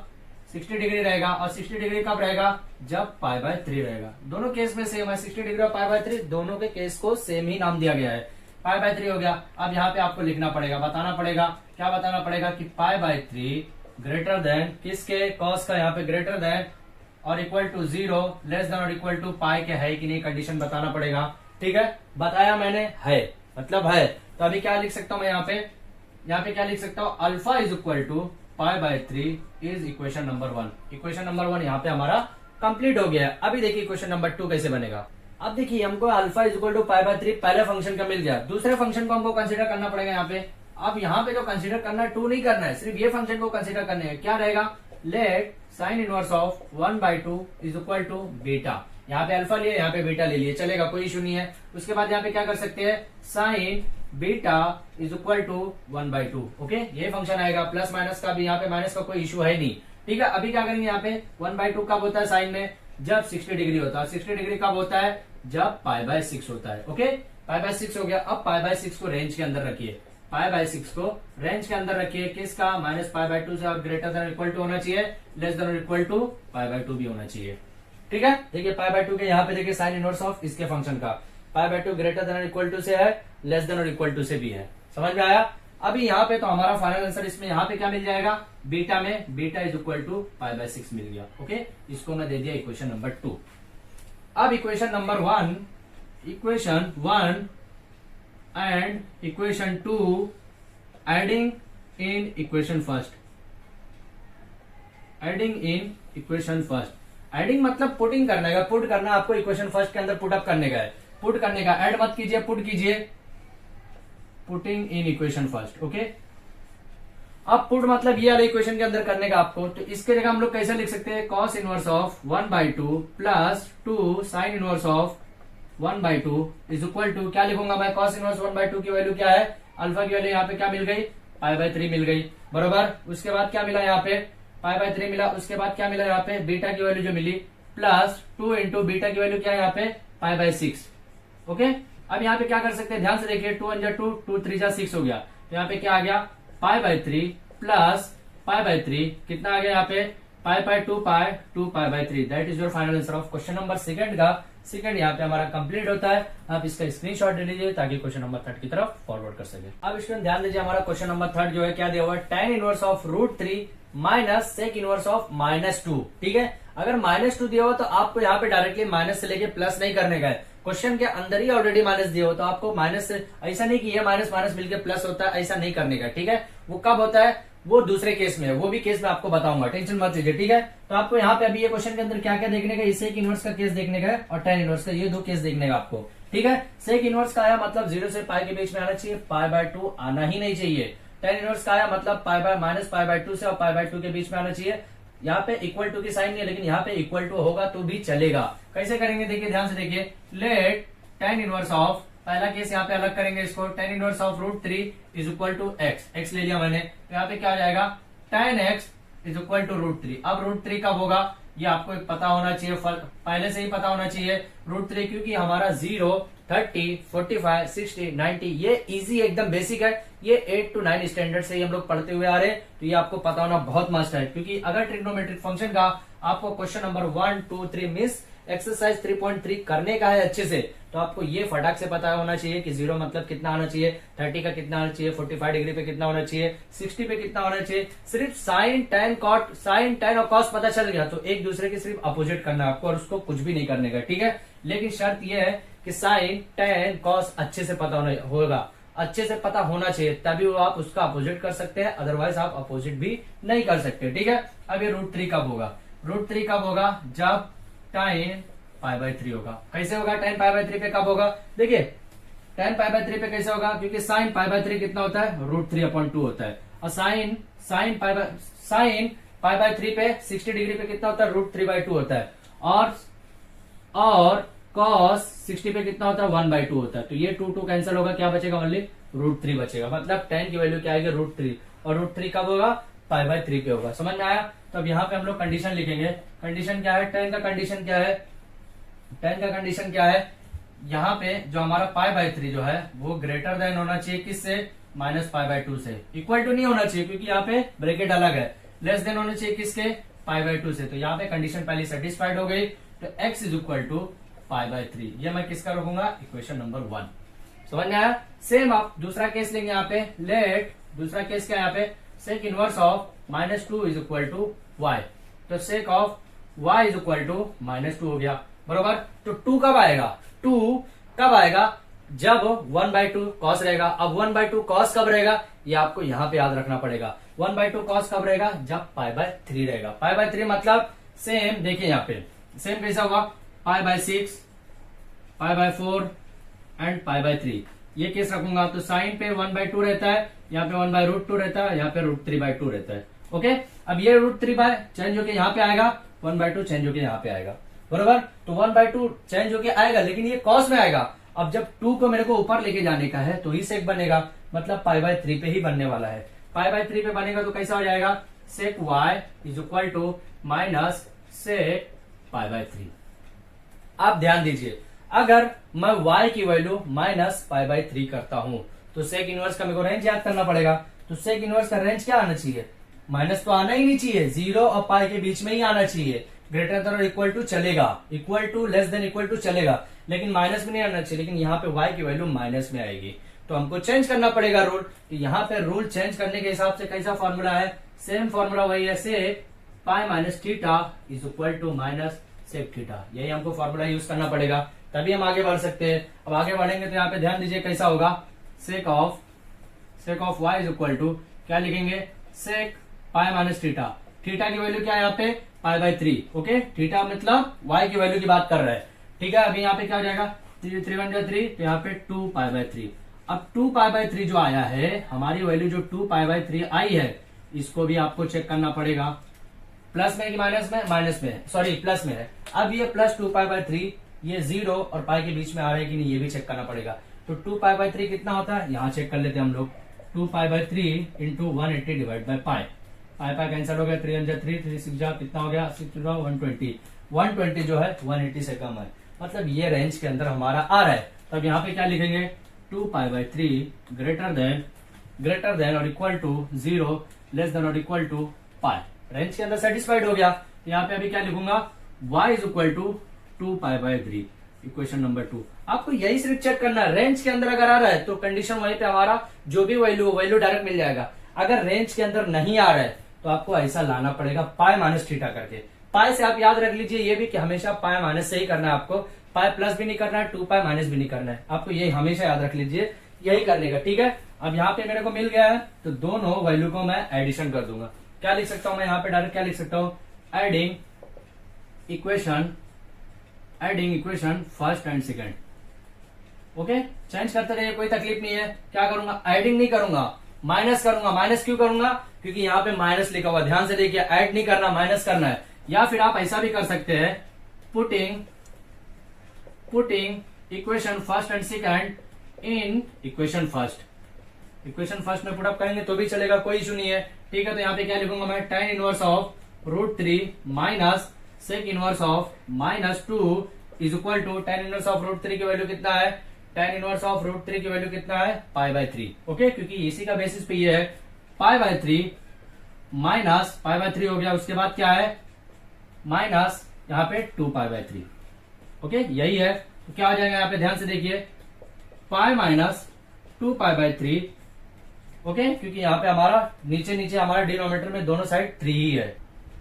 60 डिग्री रहेगा, और 60 डिग्री कब रहेगा, जब पाई बाय 3 रहेगा। दोनों केस में सेम है, 60 डिग्री और पाई बाय 3 दोनों के केस को सेम ही नाम दिया गया है। पाई बाय 3 हो गया। अब यहाँ पे आपको लिखना पड़ेगा, बताना पड़ेगा, क्या बताना पड़ेगा कि पाई बाय 3 ग्रेटर देन किसके, cos का यहाँ पे ग्रेटर देन और इक्वल टू 0, लेस देन और इक्वल टू पाई के है कि नहीं, कंडीशन बताना पड़ेगा। ठीक है, बताया मैंने, है मतलब है। तो अभी क्या लिख सकता हूं मैं यहाँ पे क्या लिख सकता हूँ, alpha is equal to pi by 3 is equation number 1। Equation number 1 यहाँ पे हमारा कंप्लीट हो गया। अभी देखिए क्वेश्चन नंबर 2 कैसे बनेगा। अब देखिए हमको alpha is equal to pi by 3 पहले फंक्शन का मिल गया, दूसरे फंक्शन को हमको कंसीडर करना पड़ेगा यहाँ पे। अब यहाँ पे जो कंसीडर करना है 2 नहीं करना है, सिर्फ ये फंक्शन को कंसीडर करने है। क्या रहेगा, let sine inverse of 1/2 is equal to beta. यहाँ पे अल्फा लिए, यहाँ पे बीटा ले लिए, चलेगा, कोई इशू नहीं है। उसके बाद यहाँ पे क्या कर सकते हैं, sine beta is equal to 1/2। Okay, ये फंक्शन आएगा। प्लस माइनस का भी यहाँ पे माइनस का कोई इशू है नहीं, ठीक है। अभी क्या करेंगे, यहाँ पे 1/2 कब होता है साइन में, जब 60 डिग्री होता है। 60 डिग्री कब होता है, जब π/6 होता है। ओके, π/6 हो गया। अब π/6 को रेंज के अंदर रखिए, π/6 को रेंज के अंदर रखिए, किसका, -π/2 से, और ग्रेटर देन इक्वल टू होना चाहिए, लेस देन इक्वल टू π/2 भी होना चाहिए, ठीक है। देखिए π/2 के यहाँ पे देखिए साइन इनवर्स ऑफ इसके फंक्शन का, π/2 ग्रेटर देन इक्वल टू से है, लेस देन और इक्वल टू से भी है। समझ में आया। अभी यहाँ पे तो हमारा फाइनल आंसर इसमें यहाँ पे क्या मिल जाएगा, बीटा में, बीटा इज इक्वल टू π/6 मिल गया। ओके, इसको मैं दे दिया इक्वेशन नंबर 2। अब equation number 1, equation 1 and equation 2 adding in equation first, adding in equation first. Adding मतलब पुटिंग करने का, पुट करना आपको इक्वेशन फर्स्ट के अंदर पुटअप करने का है, पुट करने का। ऐड मत कीजिए, पुट कीजिए, putting in equation first. Okay, अब पुट मतलब ये वाले इक्वेशन के अंदर करने का आपको। तो इसके जगह हम लोग कैसे लिख सकते हैं, cos inverse of 1/2 plus 2 sine inverse of 1/2 is equal to, क्या लिखूंगा मैं, कॉस इनवर्स 1/2 की वैल्यू क्या है, अल्फा की वैल्यू यहाँ पे क्या मिल गई, π/3 मिल गई, बरोबर। उसके बाद क्या मिला यहाँ पे, π/3 मिला। उसके बाद क्या मिला यहाँ पे, बीटा की वैल्यू जो मिली, प्लस 2 इंटू बीटा की वैल्यू क्या है यहाँ पे, π/6। ओके, अब यहाँ पे क्या कर सकते हैं, ध्यान से देखिए, 2 1 2, 2 3 6 हो गया। तो यहाँ पे क्या आ गया, π/3 प्लस π/3 कितना आ गया यहाँ पे, π/2 2 π/3। That is your final answer of question number second का। सेकंड यहाँ पे हमारा कंप्लीट होता है। आप इसका स्क्रीनशॉट ले लीजिए ताकि क्वेश्चन नंबर 3 की तरफ फॉरवर्ड कर सके। अब इसमें ध्यान दीजिए, हमारा क्वेश्चन नंबर 3 जो है क्या दिया हुआ है, tan inverse of √3 minus sec inverse of -2। ठीक है, अगर -2 दिया हो तो आपको यहाँ पे डायरेक्टली माइनस से लेके प्लस नहीं करने का है, क्वेश्चन के अंदर ही ऑलरेडी माइनस दिया हो तो आपको माइनस से, ऐसा नहीं कि ये माइनस माइनस मिलकर प्लस होता है, ऐसा नहीं करने का। ठीक है, वो कब होता है, वो दूसरे केस में है, वो भी केस में आपको बताऊंगा, टेंशन मत लीजिए। ठीक है, तो आपको यहाँ पे अभी ये क्वेश्चन के अंदर क्या क्या देखने का, सेक इनवर्स का केस देखने का है और tan इनवर्स का, ये दो केस देखने का आपको। ठीक है, सेक इनवर्स का आया मतलब 0 से पाई के बीच में आना चाहिए, π/2 आना ही नहीं चाहिए। tan इनवर्स का आया मतलब -π/2 से और π/2 के बीच में आना चाहिए। यहाँ पे इक्वल टू की साइन नहीं है, लेकिन यहाँ पे इक्वल टू होगा तो भी चलेगा। कैसे करेंगे, देखिए ध्यान से देखिए, लेट tan इनवर्स ऑफ, पहला केस यहाँ पे अलग करेंगे इसको, tan inverse of √3 is equal to x ले लिया मैंने, तो यहाँ पे क्या आ जाएगा, tan x is equal to √3। अब √3 कब होगा, ये आपको एक पता होना चाहिए, पहले से ही पता होना चाहिए √3, क्योंकि हमारा 0 30 45 60 90 ये इजी एकदम बेसिक है, ये 8 to 9 स्टैंडर्ड से ही हम लोग पढ़ते हुए आ रहे हैं, तो ये आपको पता होना बहुत मस्ट है। क्योंकि अगर ट्रिग्नोमेट्रिक फंक्शन का आपको क्वेश्चन नंबर 1 2 3 मिस एक्सरसाइज 3.3 करने का है अच्छे से, तो आपको ये फटाक से पता होना चाहिए कि 0 मतलब कितना आना चाहिए, 30 का कितना आना चाहिए, 45 डिग्री पे कितना होना चाहिए, 60 पे कितना होना चाहिए। सिर्फ sine tan cot, sine tan और कॉस पता चल गया तो एक दूसरे के सिर्फ अपोजिट करना है आपको, और उसको कुछ भी नहीं करने का। ठीक है, लेकिन शर्त यह है कि साइन टैन कॉस अच्छे से पता होगा, अच्छे से पता होना चाहिए, तभी वो आप उसका अपोजिट कर सकते हैं, अदरवाइज आप अपोजिट भी नहीं कर सकते। ठीक है, अब ये √3 कब होगा, √3 कब होगा, जब tan π/3 होगा। कैसे होगा, tan π/3 पे कब होगा, देखिए tan π/3 पे कैसे होगा, क्योंकि sin π/3 कितना होता है, √3/2 होता है, और sin π/3 पे 60 डिग्री पे कितना होता है, √3/2 होता है, और cos 60 पे कितना होता है, 1/2 होता है। तो ये 2 2 कैंसिल होगा, क्या बचेगा, ओनली √3 बचेगा। मतलब tan की वैल्यू क्या आएगी, √3, और √3 कब होगा, π/3 पे होगा। समझ में आया। तो अब यहाँ पे हम लोग कंडीशन लिखेंगे। कंडीशन क्या है, tan का कंडीशन क्या है, tan का कंडीशन क्या है, यहाँ पे जो हमारा π/3 जो है वो ग्रेटर देन होना चाहिए किससे, -π/2 से, इक्वल टू नहीं होना चाहिए क्योंकि यहाँ पे ब्रैकेट अलग है, लेस देन होना चाहिए किसके, π/2 से। तो यहाँ पे कंडीशन पहले सेटिस्फाइड हो गई, तो x इज इक्वल टू π/3, ये मैं किसका रखूंगा, इक्वेशन नंबर 1। समझ में आया। सेम आप दूसरा केस लेंगे यहाँ पे, लेट दूसरा केस क्या है, यहाँ पे sec inverse of -2 is equal to y, तो sec of y is equal to -2 हो गया, बरोबर। तो 2 कब आएगा, 2 कब आएगा, जब 1/2 कॉस रहेगा। अब 1/2 कॉस कब रहेगा, ये आपको यहाँ पे याद रखना पड़ेगा। 1/2 कॉस कब रहेगा, जब π/3 रहेगा। π/3 मतलब सेम, देखिए यहाँ पे सेम कैसा होगा, पाई by 6, pi by 4 and pi by 3। ये केस रखूंगा तो साइन पे 1/2 रहता है, यहाँ पे 1/√2 रहता है, यहाँ पे √3/2 रहता है। ओके, अब ये √3 बाय चेंज होके यहाँ पे आएगा, 1/2 चेंज होके यहाँ पे आएगा, बरोबर। तो 1/2 चेंज होके आएगा, लेकिन ये कॉस में आएगा। अब जब 2 को मेरे को ऊपर लेके जाने का है तो ही सेक बनेगा, मतलब पाई बाय 3 पे ही बनने वाला है। पाई बाय 3 पे बनेगा तो कैसा हो जाएगा, sec y is equal to minus sec pi by 3। आप ध्यान दीजिए, अगर मैं y की वैल्यू माइनस पाई बाय 3 करता हूं तो सेक इनवर्स का मेरे को रेंज याद करना पड़ेगा। तो सेक इनवर्स का रेंज क्या आना चाहिए, माइनस तो आना ही नहीं चाहिए, 0 और पाई के बीच में ही आना चाहिए। ग्रेटर देन और इक्वल टू चलेगा, equal to less than equal to चलेगा, लेकिन माइनस में नहीं आना चाहिए। लेकिन यहाँ पे y की वैल्यू माइनस में आएगी तो हमको चेंज करना पड़ेगा रूल। तो यहाँ पे रूल चेंज करने के हिसाब से कैसा फॉर्मूला है, सेम फॉर्मूला वही है, sec pi minus theta is equal to minus sec theta. यही हमको फॉर्मूला यूज करना पड़ेगा, तभी हम आगे बढ़ सकते हैं। अब आगे बढ़ेंगे तो यहाँ पे ध्यान दीजिए कैसा होगा, sec of y is equal to क्या लिखेंगे, sec pi minus theta. Theta की वैल्यू क्या है यहाँ पे, पाई बाय 3। ओके, थीटा मतलब y की वैल्यू की बात कर रहा है, ठीक है। अभी यहाँ पे क्या हो जाएगा, 3 3 1 3, तो यहाँ पे 2 पाई बाय 3। अब 2 पाई बाय 3 जो आया है, हमारी वैल्यू जो 2 पाई बाय 3 आई है, इसको भी आपको चेक करना पड़ेगा, प्लस में कि माइनस में, माइनस में, सॉरी प्लस में है। अब ये प्लस 2 पाई बाय 3, ये 0 और पाई के बीच में आ रहा है कि नहीं, ये भी चेक करना पड़ेगा। तो 2 पाई बाय 3 कितना होता है, यहाँ चेक कर लेते हैं हम लोग। 2 pi by 3 into 180 divide by pi, pi cancel हो गया, 3 3 3 6 जा कितना हो गया, 6 120। 120 जो है 180 से कम है, मतलब ये रेंज के अंदर हमारा आ रहा है। तब यहाँ पे क्या लिखेंगे, 2 पाई बाय 3 ग्रेटर देन और इक्वल टू 0 लेस देन और इक्वल टू पाई। रेंज के अंदर सेटिस्फाइड हो गया। यहाँ पे अभी क्या लिखूंगा, y is equal to 2 pi by 3, equation number 2। आपको यही सिर्फ चेक करना है, रेंज के अंदर अगर आ रहा है तो कंडीशन वहीं पे हमारा जो भी वैल्यू डायरेक्ट मिल जाएगा। अगर रेंज के अंदर नहीं आ रहा है तो आपको ऐसा लाना पड़ेगा, पाई माइनस थीटा करके। पाई से आप याद रख लीजिए ये भी कि हमेशा पाई माइनस से ही करना है आपको, पाई प्लस भी नहीं करना है, 2 पाई माइनस भी नहीं करना है, आपको ये हमेशा याद रख लीजिए, यही करने का, ठीक है। अब यहाँ पे मेरे को मिल गया है तो दोनों वैल्यू को मैं एडिशन कर दूंगा। क्या लिख सकता हूं मैं यहाँ पे डायरेक्ट, क्या लिख सकता हूँ, adding equation first and second. Okay, change करते रहिए, कोई तकलीफ नहीं है। क्या करूंगा, एडिंग नहीं करूंगा, माइनस करूंगा। माइनस क्यों करूंगा, क्योंकि यहाँ पे माइनस लिखा हुआ, ध्यान से देखिए, ऐड नहीं करना, माइनस करना है। या फिर आप ऐसा भी कर सकते हैं, putting equation first and second in equation first में पुटअप करेंगे तो भी चलेगा, कोई इशू नहीं है, ठीक है। तो यहाँ पे क्या लिखूंगा मैं, tan inverse of √3 minus sec inverse of -2 is equal to tan inverse of √3 की वैल्यू कितना है, tan इनवर्स ऑफ √3 की वैल्यू कितना है, पाई बाय 3। ओके, क्योंकि इसी का बेसिस पे ये है, पाई बाय 3 माइनस पाई बाय 3 हो गया, उसके बाद क्या है, माइनस यहाँ पे 2 पाई बाय 3। ओके, यही है। तो क्या हो जाएगा यहाँ पे, ध्यान से देखिए, pi minus 2 pi by 3। Okay, क्योंकि यहाँ पे हमारा नीचे हमारा डिनोमिनेटर में दोनों साइड 3 ही है।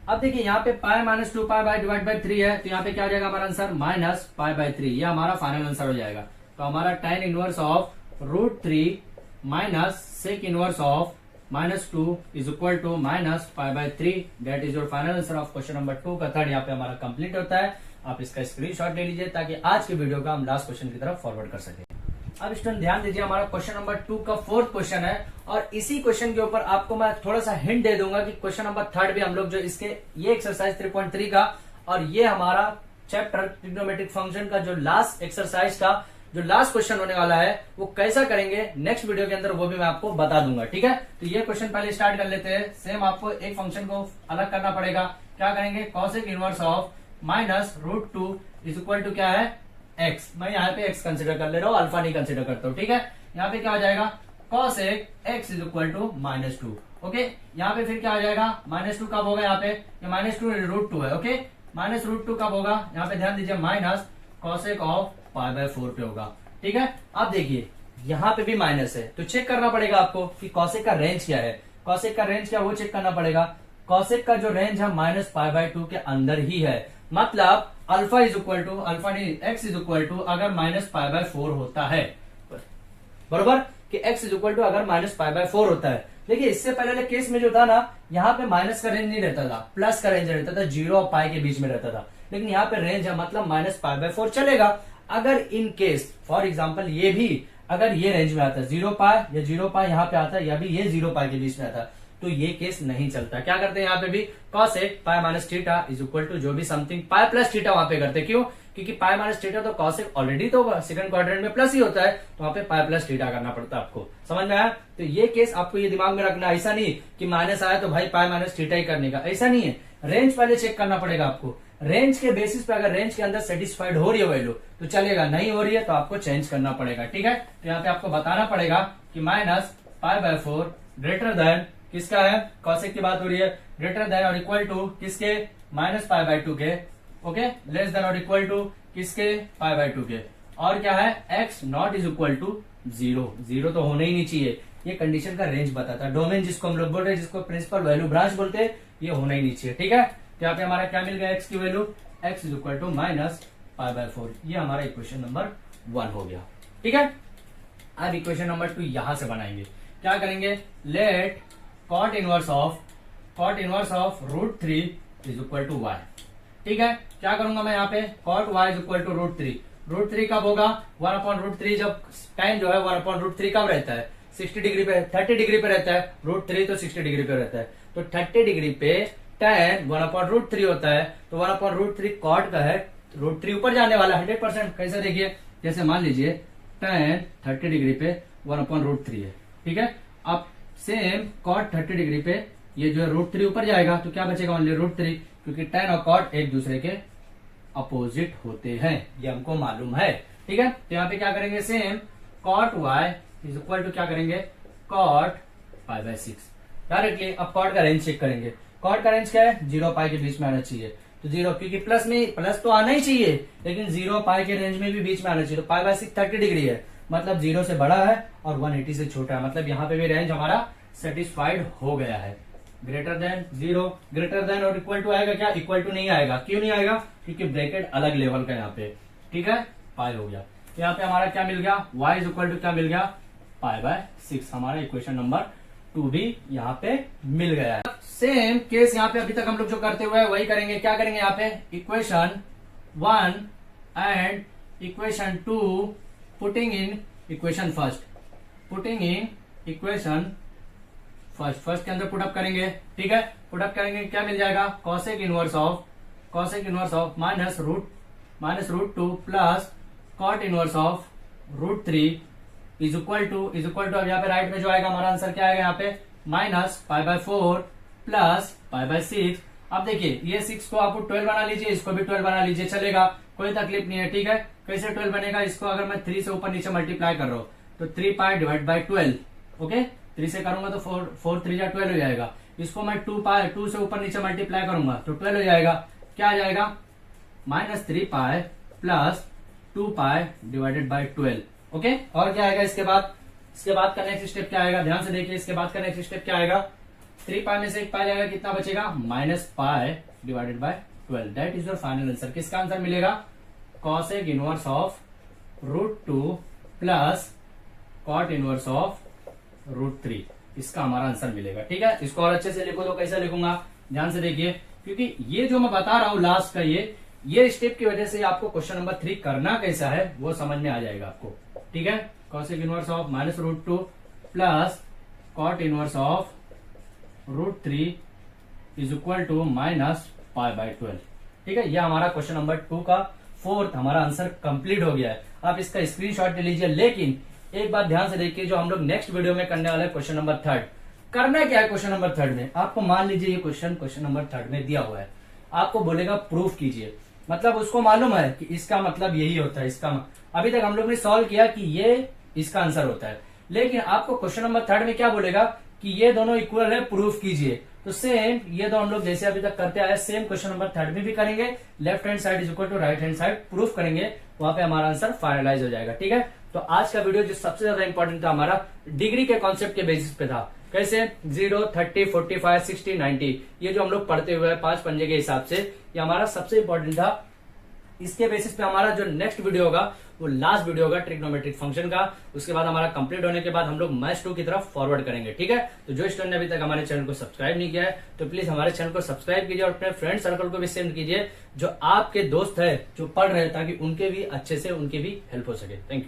अब देखिए यहाँ पे pi minus 2 pi by divide by 3 है, तो यहाँ पे क्या हो जाएगा हमारा आंसर, माइनस पाई बाय 3। ये हमारा फाइनल आंसर हो जाएगा। तो हमारा tan inverse of √3 minus sec inverse of -2 is equal to minus pi by 3। That is your final answer of question number 2 का थर्ड यहाँ पे हमारा कंप्लीट होता है। आप इसका स्क्रीनशॉट ले लीजिए ताकि आज के वीडियो का हम लास्ट क्वेश्चन की तरफ फॉरवर्ड कर सके। अब स्टूडेंट ध्यान दीजिए, हमारा क्वेश्चन नंबर 2 का 4th क्वेश्चन है, और इसी क्वेश्चन के ऊपर आपको मैं थोड़ा सा हिंट दे दूंगा कि क्वेश्चन नंबर 3 भी हम लोग जो इसके ये एक्सरसाइज 3.3 का और ये हमारा चैप्टर ट्रिग्नोमेट्रिक फंक्शन का जो लास्ट एक्सरसाइज का जो लास्ट क्वेश्चन होने वाला है वो कैसा करेंगे नेक्स्ट वीडियो के अंदर, वो भी मैं आपको बता दूंगा, ठीक है। तो ये क्वेश्चन पहले स्टार्ट कर लेते हैं। सेम आपको एक फंक्शन को अलग करना पड़ेगा। क्या करेंगे, cosec inverse of -√2 is equal to क्या है, x। मैं यहाँ पे x कंसिडर कर ले रहा हूँ, अल्फा नहीं कंसिडर करता हूँ, ठीक है। यहाँ पे क्या हो जाएगा, cosec x is equal to -2। Okay, यहाँ पे फिर क्या हो जाएगा, -2 कब होगा, यहाँ पे -2 है। ओके, -√2 कब होगा, यहाँ पे ध्यान दीजिए, minus cosec of pi by 4 पे होगा, ठीक है। अब देखिए यहाँ पे भी माइनस है, तो चेक करना पड़ेगा आपको कि cosec का रेंज क्या है। cosec का रेंज क्या, वो चेक करना पड़ेगा। cosec का जो रेंज है माइनस पाई बाय 2 के अंदर ही है, मतलब alpha is equal to, alpha नहीं, x इज इक्वल टू अगर माइनस पाई बाय 4 होता है, बरोबर, कि x इज इक्वल टू अगर माइनस पाई बाय 4 होता है। देखिए इससे पहले केस में जो था ना, यहाँ पे माइनस का रेंज नहीं रहता था, प्लस का रेंज रहता था, 0 और पाई के बीच में रहता था। लेकिन यहाँ पे रेंज है मतलब -π/4 चलेगा। अगर इन केस फॉर एग्जाम्पल ये भी अगर ये रेंज में आता है 0π या 0π यहाँ पे आता है या भी ये 0π के बीच में आता है तो ये केस नहीं चलता। क्या करते हैं यहाँ पे भी cosec pi minus theta is equal to जो भी समथिंग पाई प्लस थीटा वहां पे करते हैं। क्यों? क्योंकि पाई माइनस थीटा तो कॉसेक ऑलरेडी तो सेकंड क्वाड्रेंट में प्लस ही होता है, तो वहां पे पाई प्लस थीटा करना पड़ता है आपको। समझ में आया? तो ये केस आपको ये दिमाग में रखना, ऐसा नहीं कि माइनस आया तो भाई पाई माइनस थीटा ही करने का, ऐसा नहीं है। रेंज पहले चेक करना पड़ेगा आपको। रेंज के बेसिस पे अगर रेंज के अंदर सेटिस्फाइड हो रही है वैल्यू तो चलेगा, नहीं हो रही है तो आपको चेंज करना पड़ेगा। ठीक है, तो यहाँ पे आपको बताना पड़ेगा कि -π/4 ग्रेटर देन किसका है, कॉसेक की बात हो रही है, ग्रेटर देन और इक्वल टू किसके, -π/2 के, ओके, लेस देन और इक्वल टू किसके, π/2 के। और क्या है, x not is equal to 0, 0 तो होना ही नहीं चाहिए। ये कंडीशन का रेंज बताता है। डोमेन जिसको हम लोग बोल रहे हैं, जिसको प्रिंसिपल वैल्यू ब्रांच बोलते हैं, ये होना ही नहीं चाहिए। ठीक है, तो यहाँ पे हमारा क्या मिल गया, x की value, x is equal to -π/4। ये हमारा इक्वेशन नंबर 1 हो गया। ठीक है, अब इक्वेशन नंबर 2 यहां से बनाएंगे। क्या करेंगे, let cot inverse of √3 is equal to y। ठीक है, क्या करूंगा मैं यहाँ पे, cot y is equal to √3। √3 कब होगा, 1/√3, जब tan जो है 1/√3 कब रहता है, 60 डिग्री पे, 30 डिग्री पे रहता है। √3 तो 60 डिग्री पे रहता है, तो 30 डिग्री पे tan 1/√3 होता है, तो 1/√3 cot का है, √3 ऊपर जाने वाला 100%। कैसे देखिए, जैसे मान लीजिए tan 30 डिग्री पे 1/√3 है। ठीक है, अब सेम cot 30 डिग्री पे ये जो है √3 ऊपर जाएगा तो क्या बचेगा, ओनली √3, क्योंकि tan और cot एक दूसरे के अपोजिट होते हैं, ये हमको मालूम है। ठीक है, तो यहाँ पे क्या करेंगे, same cot y is equal to क्या करेंगे, cot π/6 डायरेक्टली। अब cot का रेंज चेक करेंगे। cot का रेंज क्या है, 0π के बीच में आना चाहिए, तो 0, क्योंकि प्लस में प्लस तो आना ही चाहिए, लेकिन 0π के रेंज में भी बीच में आना चाहिए। तो π/6 30 डिग्री है, मतलब 0 से बड़ा है और 180 से छोटा है, मतलब यहाँ पे भी रेंज हमारा सेटिस्फाइड हो गया है। ग्रेटर देन 0, ग्रेटर देन और इक्वल टू आएगा क्या, इक्वल टू नहीं आएगा। क्यों नहीं आएगा, क्योंकि ब्रैकेट अलग लेवल का यहाँ पे। ठीक है, पाई हो गया। तो यहाँ पे हमारा क्या मिल गया, y इज इक्वल टू क्या मिल गया, π/6। हमारा इक्वेशन नंबर 2 भी यहाँ पे मिल गया है। सेम केस यहाँ पे अभी तक हम लोग जो करते हुए वही करेंगे। क्या करेंगे, यहाँ पे equation 1 and equation 2 putting in equation first के अंदर पुटअप करेंगे। ठीक है, पुटअप करेंगे, क्या मिल जाएगा, cosec inverse of -√2 plus cot inverse of √3 is equal to अब यहाँ पे राइट में जो आएगा हमारा आंसर क्या आएगा, यहाँ पे -π/4 प्लस π/6। अब देखिए ये 6 को आप 12 बना लीजिए, इसको भी 12 बना लीजिए, चलेगा, कोई तकलीफ नहीं है। ठीक है, कैसे 12 बनेगा, इसको अगर मैं 3 से ऊपर नीचे मल्टीप्लाई कर रहा हूँ तो 3π डिवाइड बाई 12, ओके, 3 से करूंगा तो 4 3 जा 12 हो जाएगा। इसको मैं 2 से ऊपर नीचे मल्टीप्लाई करूंगा तो 12 हो जाएगा। क्या आ जाएगा, -3π प्लस 2π डिवाइडेड बाई 12, ओके। और क्या आएगा इसके बाद का नेक्स्ट स्टेप क्या आएगा, ध्यान से देखिए, इसके बाद का नेक्स्ट स्टेप क्या आएगा, 3π में से 1 पाई जाएगा, कितना बचेगा, -π divided by 12। That is your final answer. किसका आंसर मिलेगा, cosec inverse of √2 plus cot inverse of √3, इसका हमारा आंसर मिलेगा। ठीक है, इसको और अच्छे से लिखो तो कैसे लिखूंगा, ध्यान से देखिए, क्योंकि ये जो मैं बता रहा हूं लास्ट का ये स्टेप की वजह से आपको क्वेश्चन नंबर 3 करना कैसा है वो समझ में आ जाएगा आपको। ठीक है, cosec inverse of -√2 plus cot inverse of √3 is equal to -π/12। ठीक है, ये हमारा क्वेश्चन नंबर 2 का 4th हमारा आंसर कंप्लीट हो गया है। आप इसका स्क्रीनशॉट ले लीजिए, लेकिन एक बात ध्यान से देखिए, जो हम लोग नेक्स्ट वीडियो में करने वाले क्वेश्चन नंबर 3 करना क्या है, क्वेश्चन नंबर 3 में आपको मान लीजिए ये क्वेश्चन नंबर 3 में दिया हुआ है, आपको बोलेगा प्रूफ कीजिए, मतलब उसको मालूम है कि इसका मतलब यही होता है, इसका अभी तक हम लोग ने सॉल्व किया कि ये इसका आंसर होता है, लेकिन आपको क्वेश्चन नंबर 3 में क्या बोलेगा कि ये दोनों इक्वल है, प्रूफ कीजिए। तो सेम ये तो हम लोग जैसे अभी तक करते आए, सेम क्वेश्चन नंबर 3 में भी करेंगे, left hand side is equal to right hand side, proof करेंगे, वहां पे हमारा आंसर फाइनलाइज हो जाएगा। ठीक है, तो आज का वीडियो जो सबसे ज्यादा इंपॉर्टेंट था हमारा डिग्री के कॉन्सेप्ट के बेसिस पे था, कैसे 0, 30, 45, 60, 90, ये जो हम लोग पढ़ते हुए 5 पंजे के हिसाब से, ये हमारा सबसे इंपॉर्टेंट था इसके बेसिस पे हमारा जो नेक्स्ट वीडियो होगा वो लास्ट वीडियो होगा ट्रिग्नोमेट्रिक फंक्शन का। उसके बाद हमारा कंप्लीट होने के बाद हम लोग मैथ्स 2 की तरफ फॉरवर्ड करेंगे, ठीक है। तो जो स्टूडेंट ने अभी तक हमारे चैनल को सब्सक्राइब नहीं किया है तो प्लीज हमारे चैनल को सब्सक्राइब कीजिए और अपने फ्रेंड सर्कल को भी सेंड कीजिए जो आपके दोस्त है जो पढ़ रहे हैं, ताकि उनके भी अच्छे से उनकी भी हेल्प हो सके। Thank you.